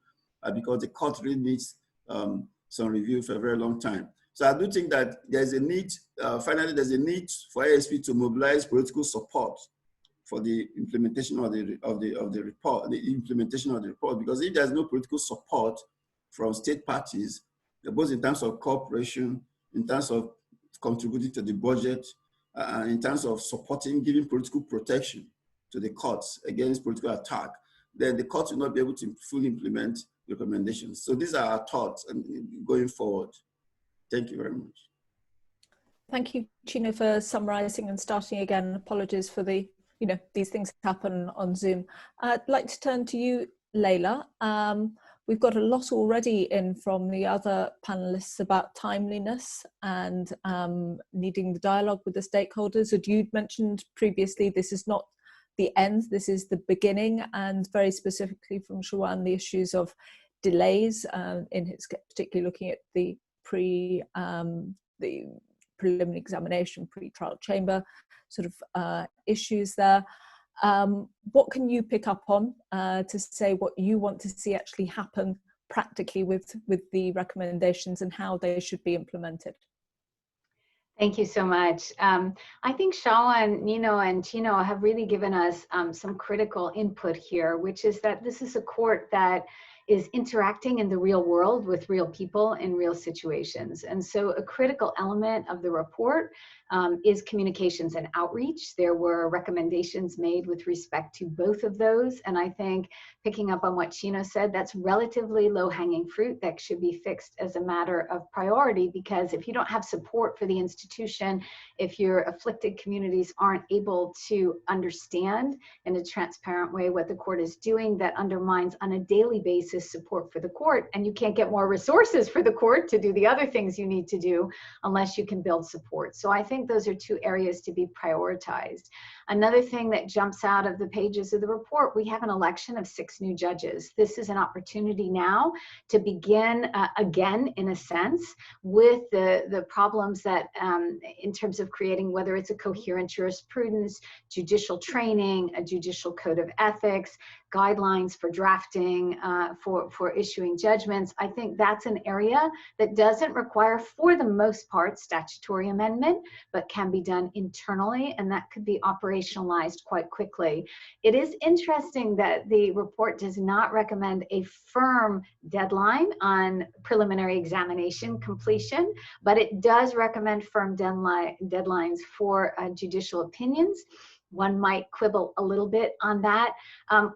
because the court really needs some review for a very long time. So I do think that there's a need, finally, there's a need for ASP to mobilize political support for the implementation of the report, because if there's no political support from state parties, both in terms of cooperation, in terms of contributing to the budget, and in terms of supporting, giving political protection to the courts against political attack, then the courts will not be able to fully implement the recommendations. So these are our thoughts and going forward. Thank you very much. Thank you, Chino, for summarising and starting again. Apologies for the, these things happen on Zoom. I'd like to turn to you, Leila. We've got a lot already in from the other panelists about timeliness and needing the dialogue with the stakeholders. As you'd mentioned previously, this is not the end, this is the beginning, and very specifically from Shawan, the issues of delays in his, particularly looking at the preliminary examination, pre-trial chamber sort of issues there. What can you pick up on to say what you want to see actually happen practically with the recommendations and how they should be implemented? Thank you so much. I think Shawan, Nino, and Chino have really given us some critical input here, which is that this is a court that is interacting in the real world with real people in real situations. And so a critical element of the report is communications and outreach. There were recommendations made with respect to both of those. And I think picking up on what Chino said, that's relatively low-hanging fruit that should be fixed as a matter of priority, because if you don't have support for the institution, if your afflicted communities aren't able to understand in a transparent way what the court is doing, that undermines on a daily basis support for the court, and you can't get more resources for the court to do the other things you need to do unless you can build support. So I think those are two areas to be prioritized. Another thing that jumps out of the pages of the report, we have an election of 6 new judges. This is an opportunity now to begin again, in a sense, with the problems that in terms of creating, whether it's a coherent jurisprudence, judicial training, a judicial code of ethics, guidelines for drafting, for issuing judgments. I think that's an area that doesn't require, for the most part, statutory amendment, but can be done internally, and that could be operationalized quite quickly. It is interesting that the report does not recommend a firm deadline on preliminary examination completion, but it does recommend firm deadlines for judicial opinions. One might quibble a little bit on that.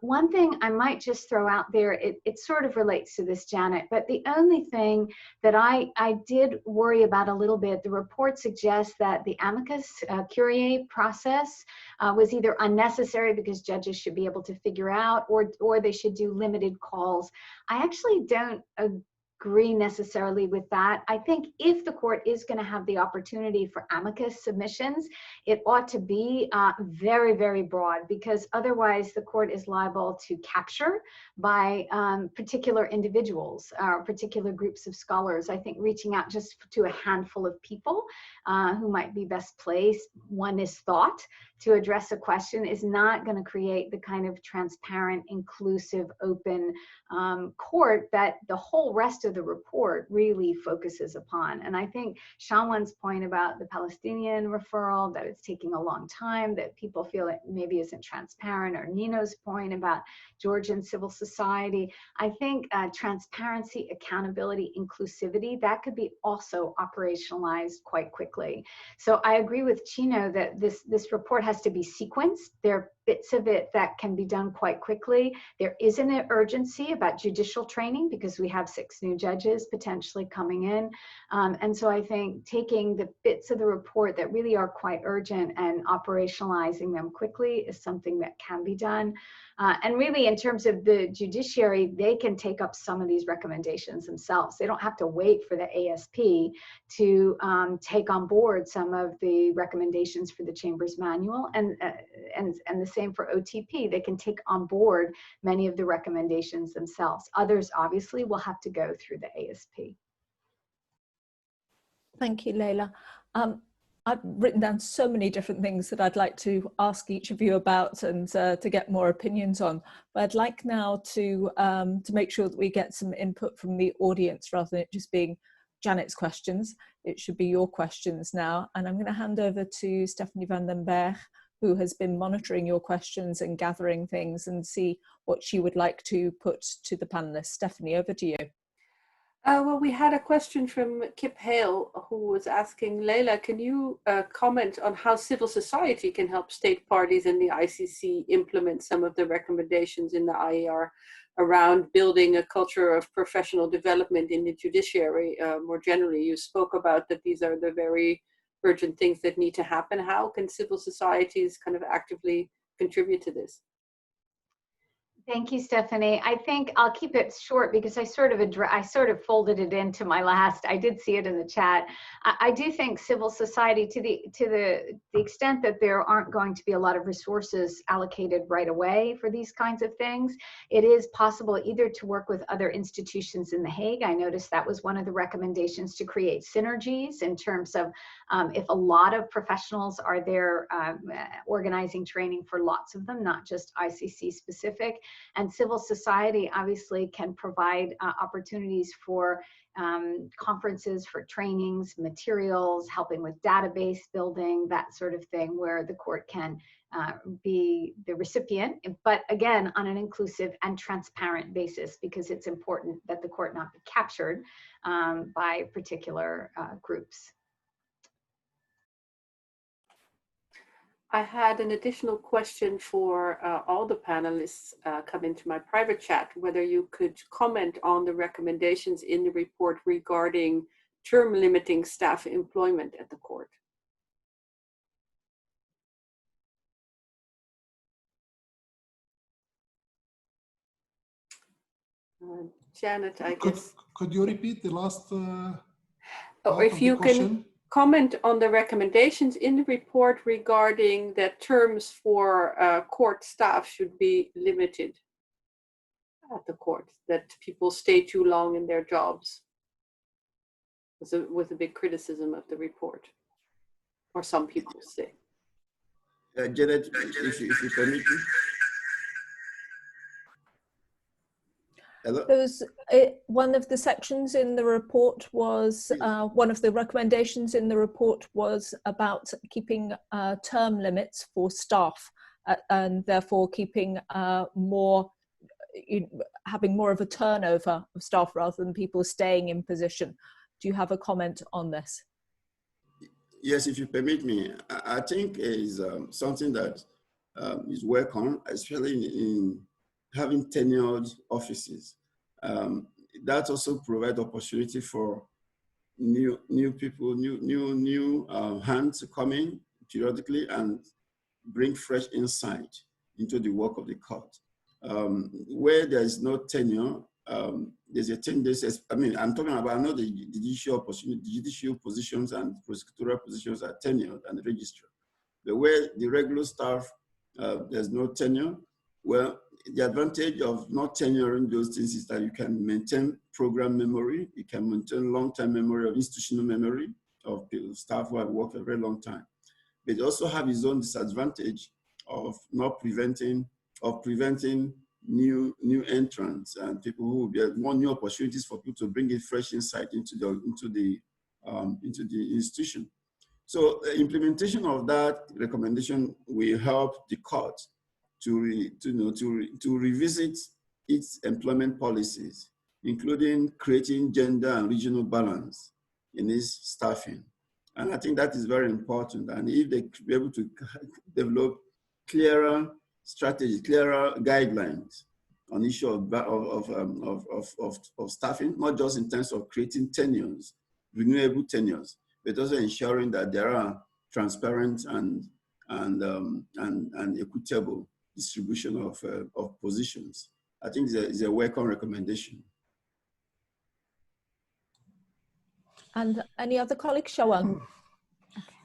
One thing I might just throw out there, it sort of relates to this, Janet, but the only thing that I did worry about a little bit, the report suggests that the amicus curiae process was either unnecessary because judges should be able to figure out, or they should do limited calls. I actually don't agree necessarily with that. I think if the court is going to have the opportunity for amicus submissions, it ought to be very, very broad, because otherwise the court is liable to capture by particular individuals or particular groups of scholars. I think reaching out just to a handful of people who might be best placed, one is thought, to address a question is not going to create the kind of transparent, inclusive, open court that the whole rest of the report really focuses upon. And I think Shawan's point about the Palestinian referral, that it's taking a long time, that people feel it maybe isn't transparent, or Nino's point about Georgian civil society, I think transparency, accountability, inclusivity, that could be also operationalized quite quickly. So I agree with Chino that this report has to be sequenced. There are bits of it that can be done quite quickly. There is an urgency about judicial training because we have 6 new judges potentially coming in. And so I think taking the bits of the report that really are quite urgent and operationalizing them quickly is something that can be done. And really, in terms of the judiciary, they can take up some of these recommendations themselves. They don't have to wait for the ASP to take on board some of the recommendations for the Chamber's manual. And the same for OTP. They can take on board many of the recommendations themselves. Others obviously will have to go through the ASP. Thank you, Leila. I've written down so many different things that I'd like to ask each of you about and to get more opinions on. But I'd like now to make sure that we get some input from the audience rather than it just being Janet's questions. It should be your questions now. And I'm going to hand over to Stephanie van den Berg, who has been monitoring your questions and gathering things, and see what she would like to put to the panelists. Stephanie, over to you. Well, we had a question from Kip Hale, who was asking, Leila, can you comment on how civil society can help state parties in the ICC implement some of the recommendations in the IER around building a culture of professional development in the judiciary? More generally, you spoke about that these are the very urgent things that need to happen. How can civil societies kind of actively contribute to this? Thank you, Stephanie. I think I'll keep it short because I sort of folded it into my last. I did see it in the chat. I do think civil society, to the extent that there aren't going to be a lot of resources allocated right away for these kinds of things, it is possible either to work with other institutions in The Hague. I noticed that was one of the recommendations, to create synergies in terms of if a lot of professionals are there organizing training for lots of them, not just ICC specific. And civil society obviously can provide opportunities for conferences, for trainings, materials, helping with database building, that sort of thing, where the court can be the recipient, but again, on an inclusive and transparent basis, because it's important that the court not be captured by particular groups. I had an additional question for all the panelists come into my private chat, whether you could comment on the recommendations in the report regarding term limiting staff employment at the court. Janet, I guess. Could you repeat the last if you can comment on the recommendations in the report regarding that terms for court staff should be limited at the court, that people stay too long in their jobs, was a big criticism of the report, or some people say. Janet, if you permit me. One of the sections in the report was, one of the recommendations in the report was about keeping term limits for staff and therefore keeping having more of a turnover of staff rather than people staying in position. Do you have a comment on this? Yes, if you permit me. I think it is something that is welcome, especially in having tenured offices. That also provides opportunity for new people, new hands to come in periodically and bring fresh insight into the work of the court. Where there is no tenure, there's a tendency. I mean, I'm talking about not the judicial positions and prosecutorial positions are tenured and registered. But where the regular staff, there's no tenure, well, the advantage of not tenuring those things is that you can maintain program memory, you can maintain long-term memory of institutional memory of staff who have worked a very long time. But it also have its own disadvantage of not preventing new entrants and people who will be more new opportunities for people to bring in fresh insight into the institution. So the implementation of that recommendation will help the court to revisit its employment policies, including creating gender and regional balance in its staffing. And I think that is very important. And if they be able to develop clearer strategies, clearer guidelines on the issue of staffing, not just in terms of creating tenures, renewable tenures, but also ensuring that there are transparent and equitable distribution of positions. I think it's a welcome recommendation. And any other colleagues, Shawan?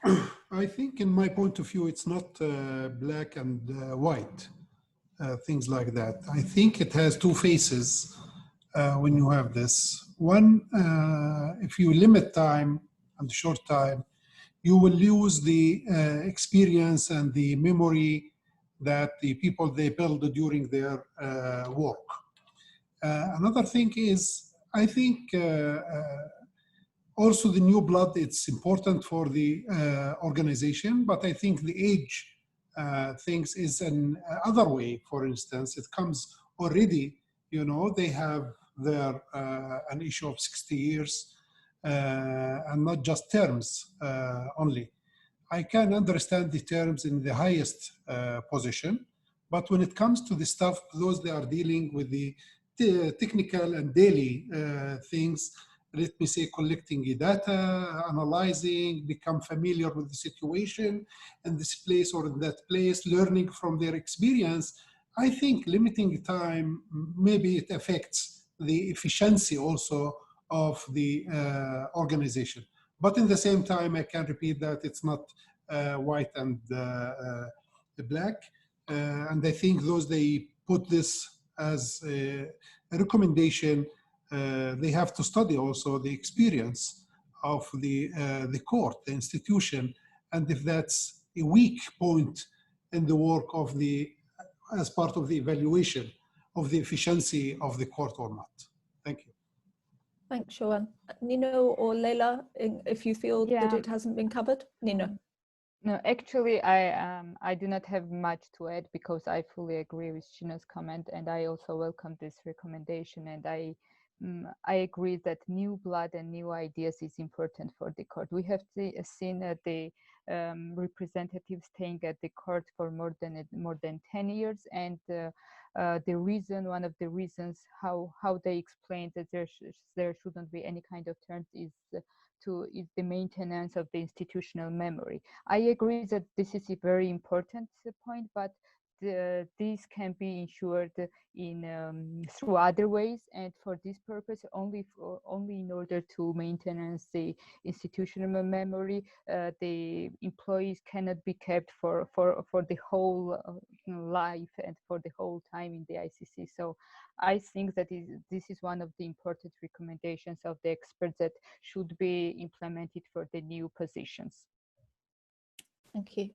I think, in my point of view, it's not black and white, things like that. I think it has two faces when you have this. One, if you limit time and short time, you will lose the experience and the memory that the people they build during their work. Another thing is, I think also the new blood, it's important for the organization, but I think the age things is an other way. For instance, it comes already, you know, they have their an issue of 60 years and not just terms only. I can understand the terms in the highest position, but when it comes to the stuff, those they are dealing with the technical and daily things, let me say, collecting data, analyzing, become familiar with the situation in this place or in that place, learning from their experience. I think limiting time, maybe it affects the efficiency also of the organization. But in the same time, I can repeat that it's not white and black. And I think those they put this as a recommendation, they have to study also the experience of the court, the institution, and if that's a weak point in the work of the, as part of the evaluation of the efficiency of the court or not. Thank you. Thanks, Shoan. Nino or Leila, if you feel that it hasn't been covered? Nino. No, actually, I do not have much to add because I fully agree with Shino's comment, and I also welcome this recommendation. And I agree that new blood and new ideas is important for the court. We have seen the representatives staying at the court for more than 10 years, and the reason, one of the reasons how they explained that there shouldn't be any kind of terms is the maintenance of the institutional memory. I agree that this is a very important point, but this can be ensured in through other ways, and for this purpose, only in order to maintain the institutional memory, the employees cannot be kept for the whole life and for the whole time in the ICC. So I think that this is one of the important recommendations of the experts that should be implemented for the new positions. Thank you.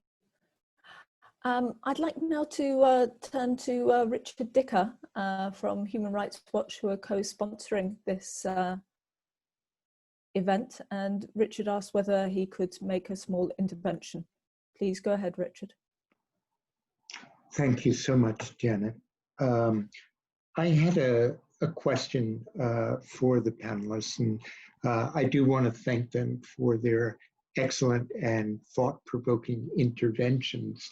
I'd like now to turn to Richard Dicker from Human Rights Watch, who are co-sponsoring this event. And Richard asked whether he could make a small intervention. Please go ahead, Richard. Thank you so much, Janet. I had a question for the panelists, and I do want to thank them for their excellent and thought-provoking interventions.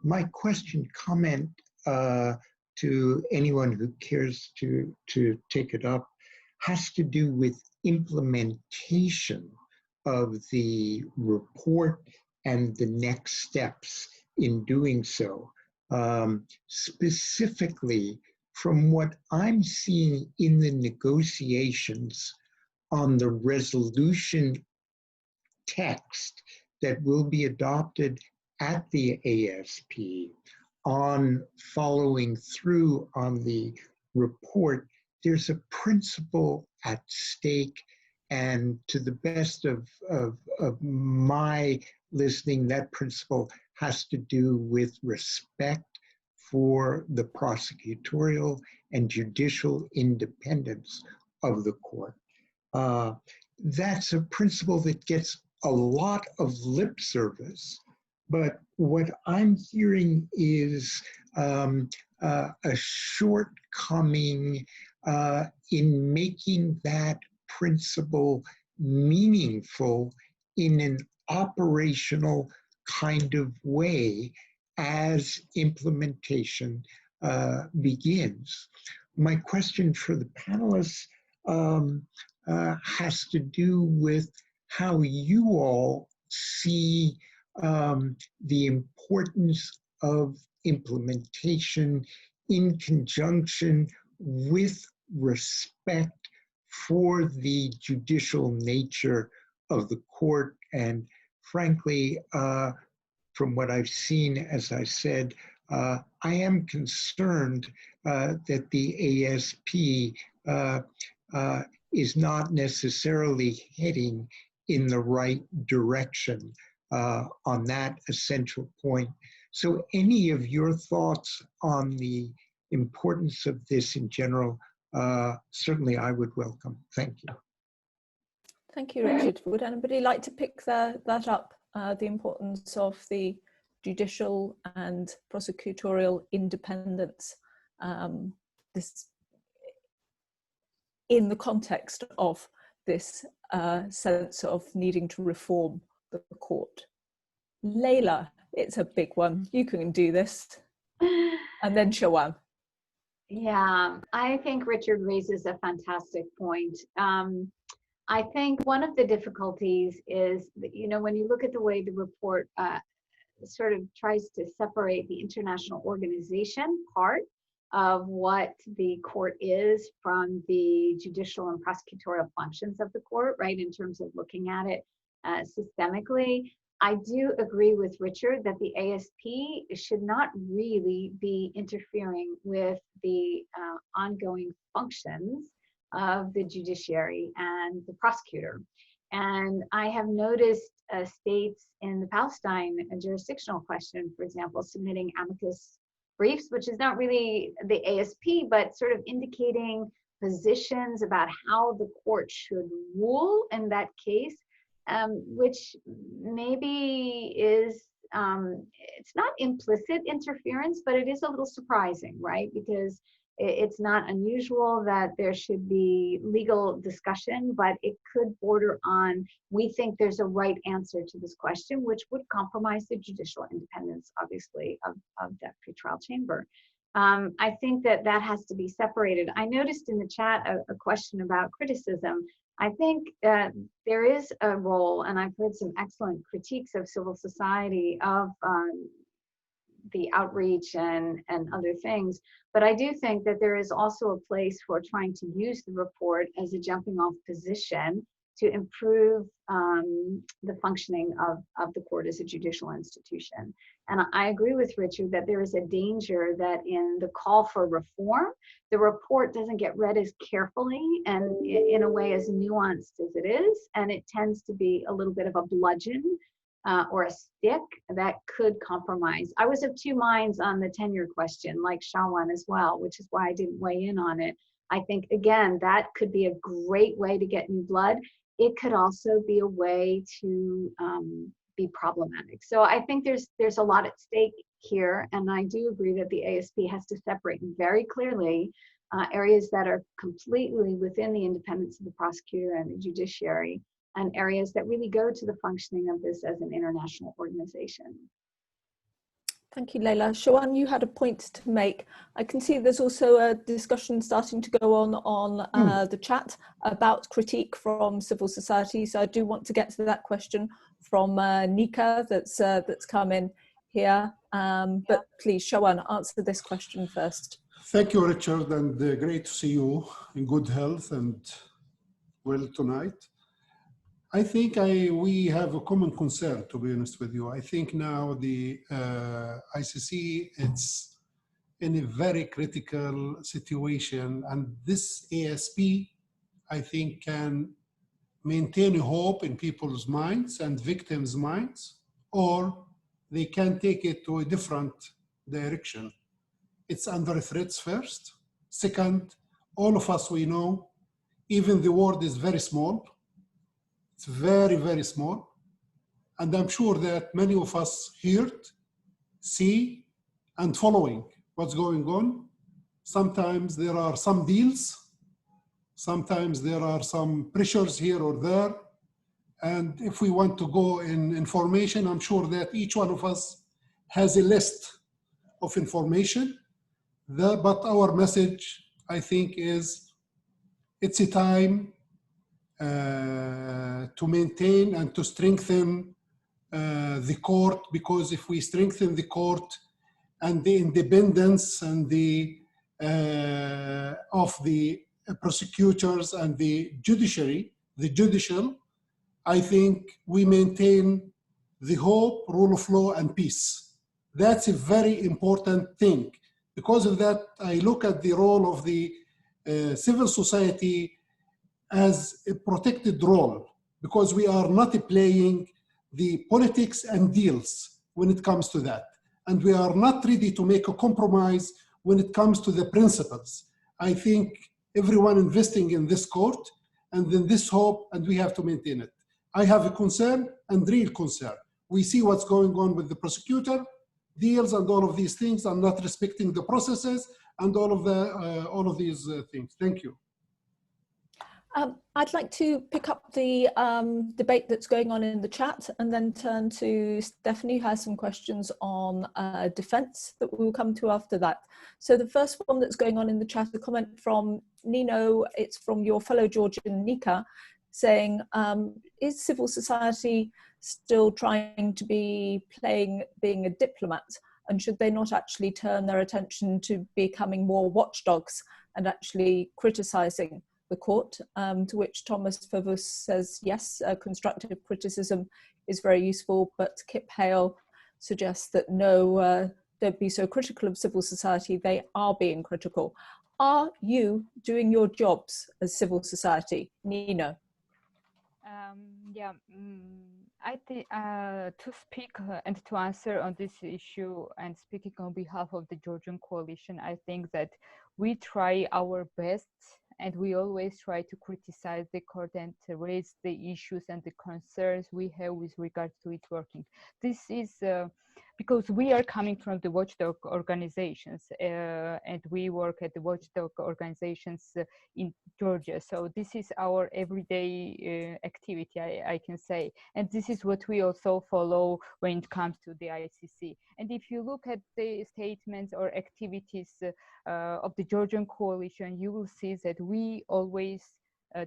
My question, comment to anyone who cares to take it up has to do with implementation of the report and the next steps in doing so. Specifically, from what I'm seeing in the negotiations on the resolution text that will be adopted at the ASP on following through on the report, there's a principle at stake, and to the best of my listening, that principle has to do with respect for the prosecutorial and judicial independence of the court. That's a principle that gets a lot of lip service, but what I'm hearing is a shortcoming in making that principle meaningful in an operational kind of way as implementation begins. My question for the panelists has to do with how you all see the importance of implementation in conjunction with respect for the judicial nature of the court and frankly, from what I've seen, as I said, I am concerned that the ASP is not necessarily heading in the right direction on that essential point. So any of your thoughts on the importance of this in general, certainly I would welcome. Thank you. Thank you, Richard. Would anybody like to pick that up, the importance of the judicial and prosecutorial independence, this in the context of this sense of needing to reform the court? Leila, it's a big one. You can do this. And then Shawan. Yeah, I think Richard raises a fantastic point. I think one of the difficulties is that, you know, when you look at the way the report sort of tries to separate the international organization part of what the court is from the judicial and prosecutorial functions of the court, right, in terms of looking at it systemically. I do agree with Richard that the ASP should not really be interfering with the ongoing functions of the judiciary and the prosecutor. And I have noticed states in the Palestine jurisdictional question, for example, submitting amicus briefs, which is not really the ASP, but sort of indicating positions about how the court should rule in that case, which maybe is, it's not implicit interference, but it is a little surprising, right? Because it's not unusual that there should be legal discussion, but it could border on, we think there's a right answer to this question, which would compromise the judicial independence, obviously, of that pretrial chamber. I think that that has to be separated. I noticed in the chat a question about criticism. I think there is a role, and I've heard some excellent critiques of civil society of the outreach and other things. But I do think that there is also a place for trying to use the report as a jumping off position to improve the functioning of the court as a judicial institution. And I agree with Richard that there is a danger that in the call for reform, the report doesn't get read as carefully and in a way as nuanced as it is. And it tends to be a little bit of a bludgeon or a stick that could compromise. I was of two minds on the tenure question, like Shawan as well, which is why I didn't weigh in on it. I think, again, that could be a great way to get new blood. It could also be a way to be problematic. So I think there's a lot at stake here, and I do agree that the ASP has to separate very clearly areas that are completely within the independence of the prosecutor and the judiciary, and areas that really go to the functioning of this as an international organization. Thank you, Leila. Shawan, you had a point to make. I can see there's also a discussion starting to go on the chat about critique from civil society. So I do want to get to that question from Nika that's come in here. But please, Shawan, answer this question first. Thank you, Richard, and great to see you in good health and well tonight. I think we have a common concern, to be honest with you. I think now the ICC, it's in a very critical situation, and this ASP, I think, can maintain a hope in people's minds and victims' minds, or they can take it to a different direction. It's under threats first. Second, all of us, we know, even the world is very small. It's very, very small. And I'm sure that many of us heard, see, and following what's going on. Sometimes there are some deals. Sometimes there are some pressures here or there. And if we want to go in information, I'm sure that each one of us has a list of information. But our message, I think, is it's a time to maintain and to strengthen the court, because if we strengthen the court and the independence and the of the prosecutors and the judiciary, the judicial, I think we maintain the hope, rule of law, and peace. That's a very important thing. Because of that, I look at the role of the civil society as a protected role, because we are not playing the politics and deals when it comes to that. And we are not ready to make a compromise when it comes to the principles. I think everyone investing in this court and in this hope, and we have to maintain it. I have a concern and real concern. We see what's going on with the prosecutor deals and all of these things, and not respecting the processes and all of these things. Thank you. I'd like to pick up the debate that's going on in the chat and then turn to Stephanie, who has some questions on defense that we'll come to after that. So the first one that's going on in the chat, a comment from Nino, it's from your fellow Georgian Nika, saying, is civil society still trying to be being a diplomat? And should they not actually turn their attention to becoming more watchdogs and actually criticizing the court? To which Thomas Favus says, yes, constructive criticism is very useful, but Kip Hale suggests that no, don't be so critical of civil society, they are being critical. Are you doing your jobs as civil society? Nino? I think to speak and to answer on this issue, and speaking on behalf of the Georgian coalition, I think that we try our best, and we always try to criticize the court and to raise the issues and the concerns we have with regard to its working. This is because we are coming from the watchdog organizations, and we work at the watchdog organizations in Georgia. So this is our everyday activity, I can say. And this is what we also follow when it comes to the ICC. And if you look at the statements or activities of the Georgian coalition, you will see that we always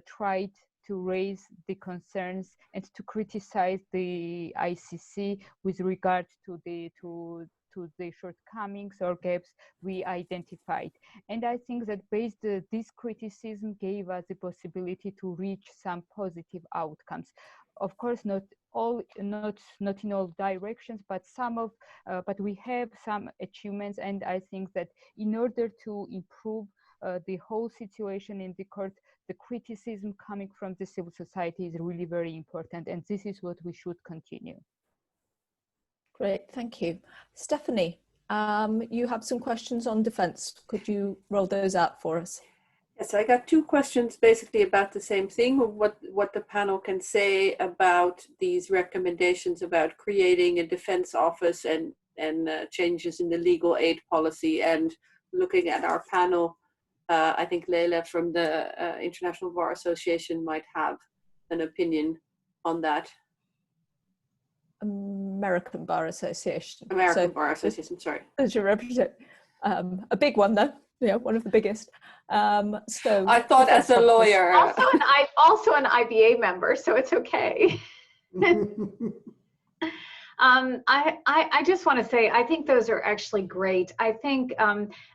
tried to raise the concerns and to criticize the ICC with regard to the shortcomings or gaps we identified. And I think that based this criticism gave us the possibility to reach some positive outcomes. Of course, not in all directions, but but we have some achievements. And I think that in order to improve the whole situation in the court, the criticism coming from the civil society is really very important, and this is what we should continue. Great, thank you. Stephanie, you have some questions on defense. Could you roll those out for us? Yes, I got two questions basically about the same thing, what the panel can say about these recommendations about creating a defense office and changes in the legal aid policy. And looking at our panel, I think Leila from the International Bar Association might have an opinion on that. American Bar Association. Bar Association, sorry. As you represent, a big one though, yeah, one of the biggest. So I thought as a lawyer. Also an IBA member, so it's okay. I just want to say, I think those are actually great. I think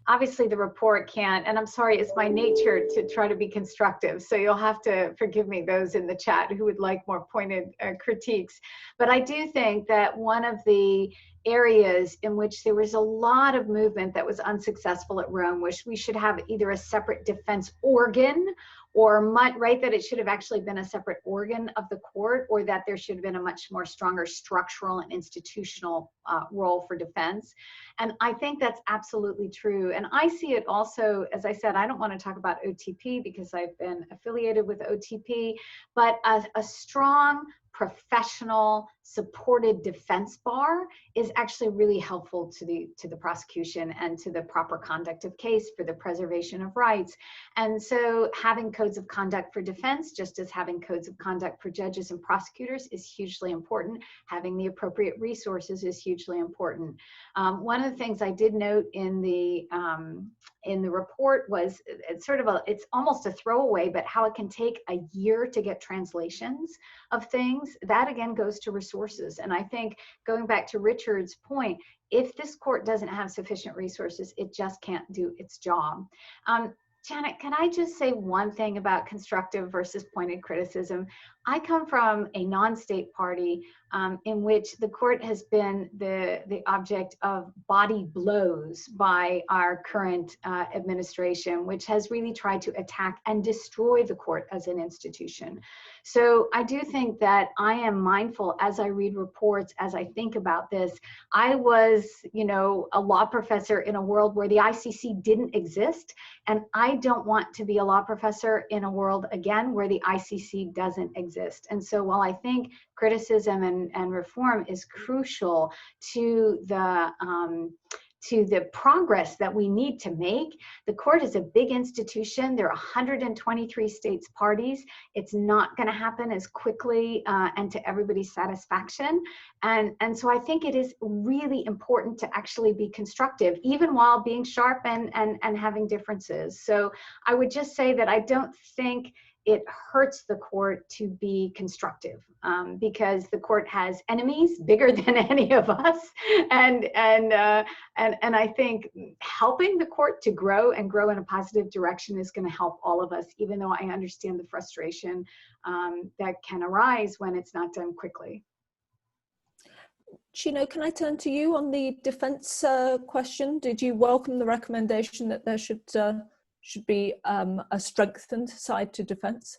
obviously the report can't, and I'm sorry, it's my nature to try to be constructive. So you'll have to forgive me, those in the chat who would like more pointed critiques. But I do think that one of the areas in which there was a lot of movement that was unsuccessful at Rome, which we should have either a separate defense organ, or that it should have actually been a separate organ of the court, or that there should have been a much more stronger structural and institutional role for defense. And I think that's absolutely true. And I see it also, as I said, I don't want to talk about OTP because I've been affiliated with OTP, but a strong, professional, supported defense bar is actually really helpful to the prosecution and to the proper conduct of case for the preservation of rights. And so having codes of conduct for defense, just as having codes of conduct for judges and prosecutors, is hugely important. Having the appropriate resources is hugely important. One of the things I did note in the report was it's almost a throwaway, but how it can take a year to get translations of things. That again goes to resources. And I think, going back to Richard's point, if this court doesn't have sufficient resources, it just can't do its job. Janet, can I just say one thing about constructive versus pointed criticism? I come from a non-state party in which the court has been the object of body blows by our current administration, which has really tried to attack and destroy the court as an institution. So I do think that I am mindful as I read reports, as I think about this. I was, you know, a law professor in a world where the ICC didn't exist, and I don't want to be a law professor in a world again where the ICC doesn't exist. And so while I think criticism and reform is crucial to the progress that we need to make, the court is a big institution. There are 123 states parties. It's not going to happen as quickly and to everybody's satisfaction. And so I think it is really important to actually be constructive, even while being sharp and having differences. So I would just say that I don't think it hurts the court to be constructive because the court has enemies bigger than any of us, and I think helping the court to grow and grow in a positive direction is going to help all of us. Even though I understand the frustration that can arise when it's not done quickly. Chino, can I turn to you on the defense question? Did you welcome the recommendation that there should be a strengthened side to defense?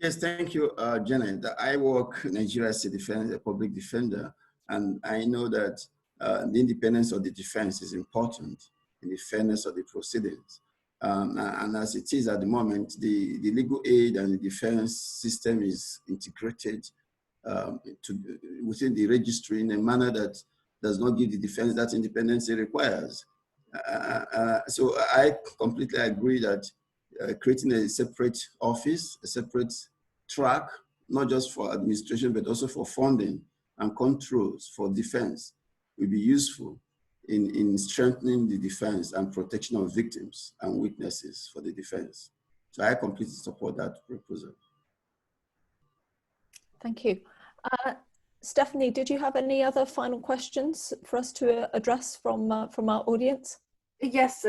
Yes, thank you, Janet. I work in Nigeria as a public defender, and I know that the independence of the defense is important in the fairness of the proceedings. And as it is at the moment, the legal aid and the defense system is integrated within the registry in a manner that does not give the defense that independence it requires. So I completely agree that creating a separate office, a separate track, not just for administration, but also for funding and controls for defense will be useful in strengthening the defense and protection of victims and witnesses for the defense. So I completely support that proposal. Thank you. Stephanie, did you have any other final questions for us to address from our audience? Yes,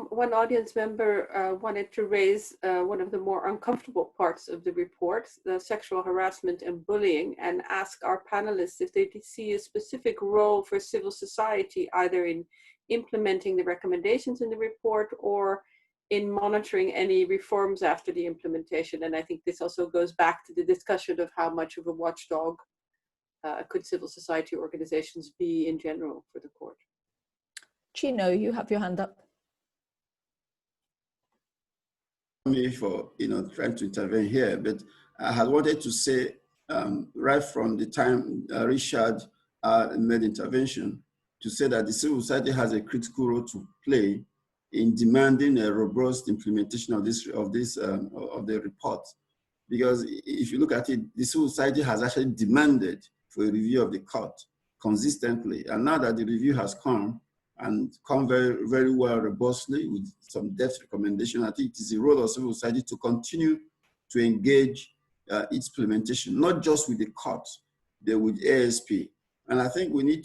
one audience member wanted to raise one of the more uncomfortable parts of the report, the sexual harassment and bullying, and ask our panelists if they see a specific role for civil society, either in implementing the recommendations in the report or in monitoring any reforms after the implementation. And I think this also goes back to the discussion of how much of a watchdog could civil society organizations be in general for the court. Chino, you have your hand up. Me for trying to intervene here, but I had wanted to say right from the time Richard made intervention to say that the civil society has a critical role to play in demanding a robust implementation of the report, because if you look at it, the civil society has actually demanded for a review of the court consistently, and now that the review has come very, very well robustly with some depth recommendation, I think it is the role of civil society to continue to engage its implementation, not just with the court, but with ASP. And I think the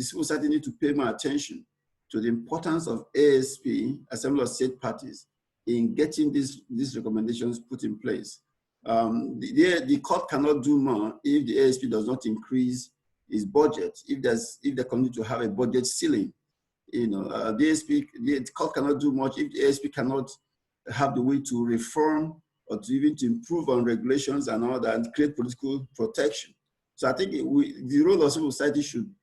civil society need to pay more attention to the importance of ASP, Assembly of State Parties, in getting these recommendations put in place. The court cannot do more if the ASP does not increase its budget, if they continue to have a budget ceiling. The court cannot do much if the ASP cannot have the way to reform or to even to improve on regulations and all that and create political protection. So I think the role of civil society should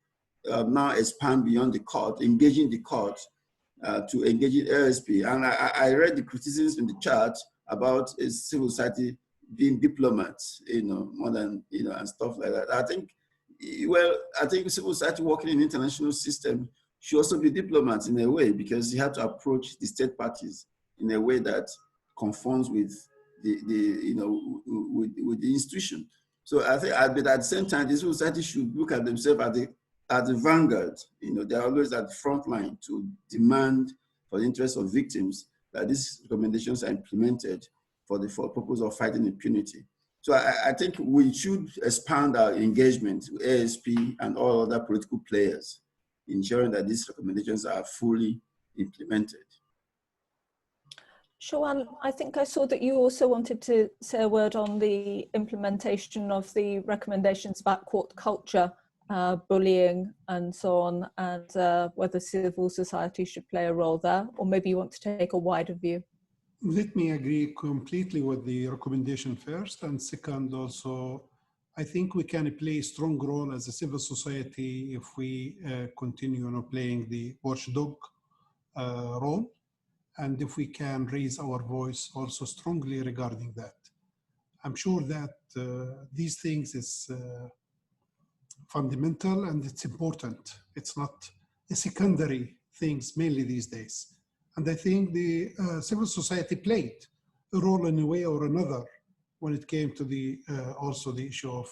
now expand beyond the court, engaging the court to engage in ASP. And I read the criticisms in the chat about civil society being diplomats, more than, and stuff like that. I think civil society working in the international system should also be diplomats in a way, because you have to approach the state parties in a way that conforms with with the institution. So I think, but at the same time, the civil society should look at themselves at the vanguard. They're always at the front line to demand, for the interest of victims, that these recommendations are implemented for the purpose of fighting impunity. So I think we should expand our engagement with ASP and all other political players, ensuring that these recommendations are fully implemented. Shoan, I think I saw that you also wanted to say a word on the implementation of the recommendations about court culture, bullying and so on, and whether civil society should play a role there, or maybe you want to take a wider view. Let me agree completely with the recommendation first, and second also, I think we can play a strong role as a civil society if we continue playing the watchdog role, and if we can raise our voice also strongly regarding that. I'm sure that these things is fundamental and it's important. It's not a secondary things mainly these days. And I think the civil society played a role in a way or another when it came to the also the issue of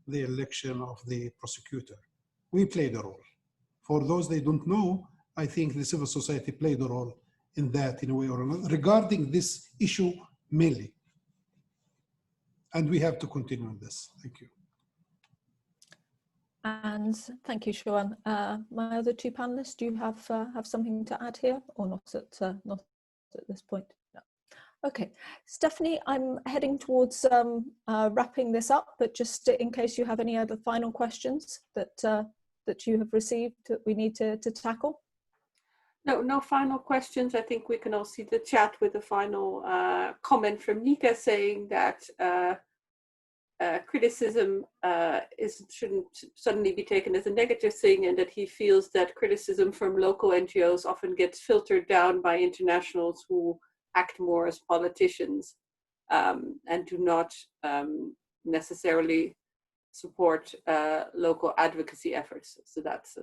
the election of the prosecutor. We played a role. For those they don't know, I think the civil society played a role in that in a way or another regarding this issue mainly. And we have to continue on this. Thank you. And thank you, Shoan. My other two panelists, do you have something to add here, or not at this point? No. Okay, Stephanie, I'm heading towards wrapping this up, but just in case you have any other final questions that you have received that we need to tackle. No final questions. I think we can all see the chat with a final comment from Nika saying that criticism shouldn't suddenly be taken as a negative thing, and that he feels that criticism from local NGOs often gets filtered down by internationals who act more as politicians and do not necessarily support local advocacy efforts. So that's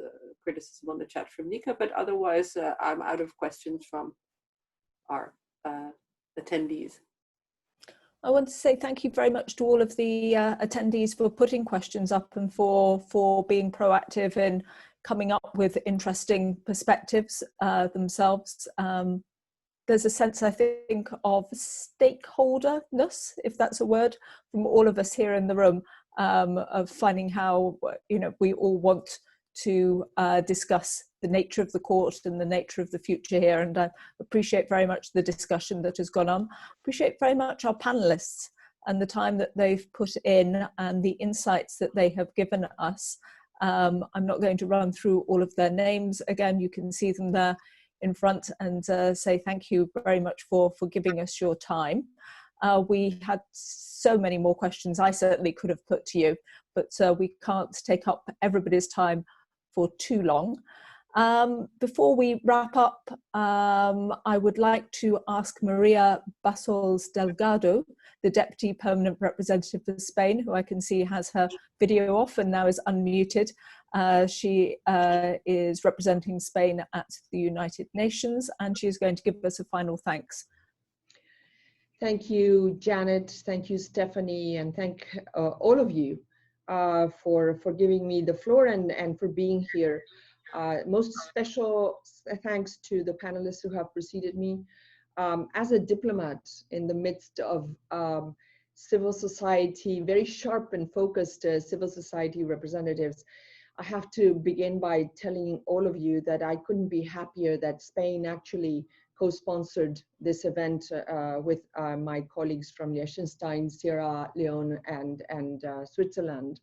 criticism on the chat from Nika, but otherwise I'm out of questions from our attendees. I want to say thank you very much to all of the attendees for putting questions up and for being proactive in coming up with interesting perspectives themselves. There's a sense, I think, of stakeholderness, if that's a word, from all of us here in the room, of finding how, we all want to discuss the nature of the court and the nature of the future here. And I appreciate very much the discussion that has gone on. Appreciate very much our panelists and the time that they've put in and the insights that they have given us. I'm not going to run through all of their names. Again, you can see them there in front, and say thank you very much for giving us your time. We had so many more questions I certainly could have put to you, but we can't take up everybody's time for too long. Before we wrap up, I would like to ask Maria Bassols Delgado, the Deputy Permanent Representative for Spain, who I can see has her video off and now is unmuted. She is representing Spain at the United Nations, and she is going to give us a final thanks. Thank you, Janet. Thank you, Stephanie, and thank all of you for giving me the floor and for being here. Most special thanks to the panelists who have preceded me. As a diplomat in the midst of civil society, very sharp and focused civil society representatives, I have to begin by telling all of you that I couldn't be happier that Spain actually co-sponsored this event with my colleagues from Liechtenstein, Sierra Leone, and Switzerland.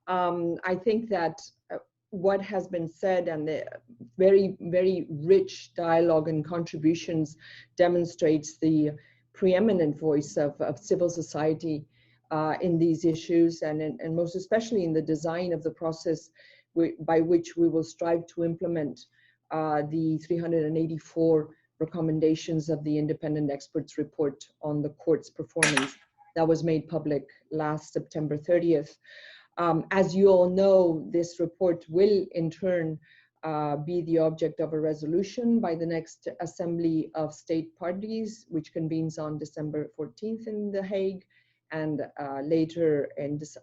I think that what has been said and the very, very rich dialogue and contributions demonstrates the preeminent voice of civil society in these issues, and most especially in the design of the process by which we will strive to implement the 384 recommendations of the independent experts report on the court's performance that was made public last September 30th. As you all know, this report will in turn be the object of a resolution by the next Assembly of State Parties, which convenes on December 14th in The Hague, and later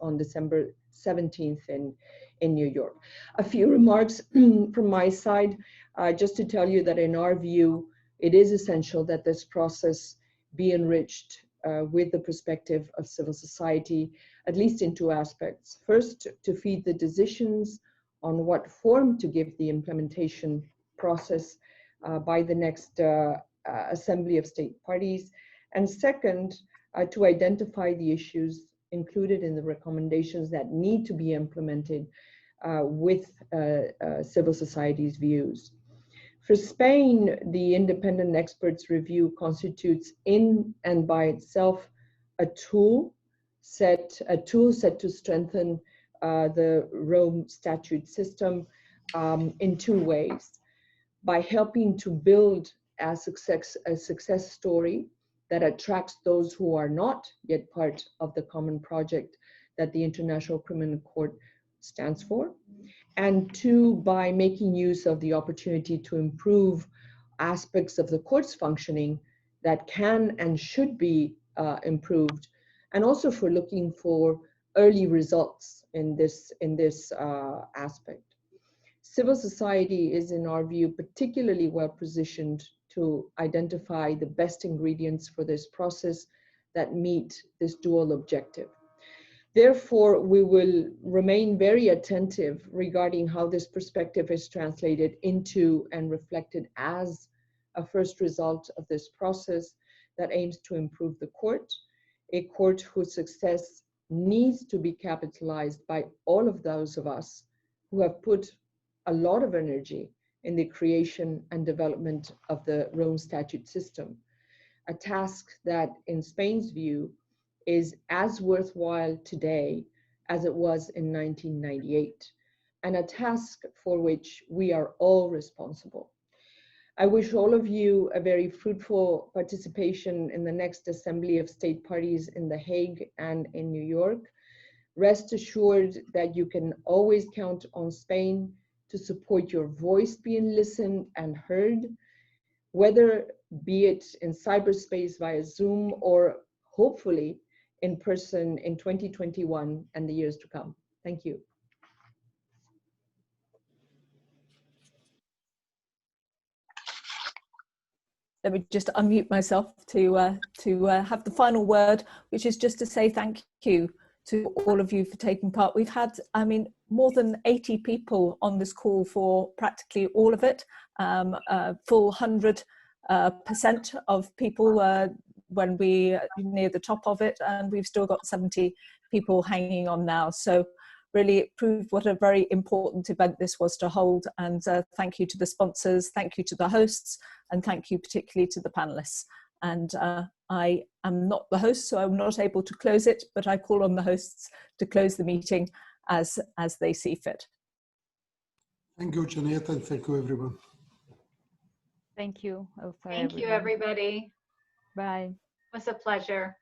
on December 17th in New York. A few remarks from my side, just to tell you that in our view, it is essential that this process be enriched with the perspective of civil society, at least in two aspects. First, to feed the decisions on what form to give the implementation process by the next Assembly of State Parties. And second, to identify the issues included in the recommendations that need to be implemented with civil society's views. For Spain, the independent experts review constitutes in and by itself a tool set to strengthen the Rome Statute system in two ways: by helping to build a success story that attracts those who are not yet part of the common project that the International Criminal Court stands for, and two, by making use of the opportunity to improve aspects of the court's functioning that can and should be improved, and also for looking for early results in this aspect. Civil society is, in our view, particularly well positioned to identify the best ingredients for this process that meet this dual objective. Therefore, we will remain very attentive regarding how this perspective is translated into and reflected as a first result of this process that aims to improve the court, a court whose success needs to be capitalized by all of those of us who have put a lot of energy in the creation and development of the Rome Statute system, a task that, in Spain's view, is as worthwhile today as it was in 1998, and a task for which we are all responsible. I wish all of you a very fruitful participation in the next Assembly of State Parties in The Hague and in New York. Rest assured that you can always count on Spain to support your voice being listened and heard, whether be it in cyberspace via Zoom or hopefully in person in 2021 and the years to come. Thank you. Let me just unmute myself to have the final word, which is just to say thank you to all of you for taking part. We've had, I mean, more than 80 people on this call for practically all of it, full 100% of people when we near the top of it, and we've still got 70 people hanging on now. So really it proved what a very important event this was to hold, and thank you to the sponsors, thank you to the hosts, and thank you particularly to the panelists. And I am not the host, so I'm not able to close it, but I call on the hosts to close the meeting as they see fit. Thank you, Janet, and thank you, everyone. Thank you, Elsa. Thank you, everybody. Bye. It was a pleasure.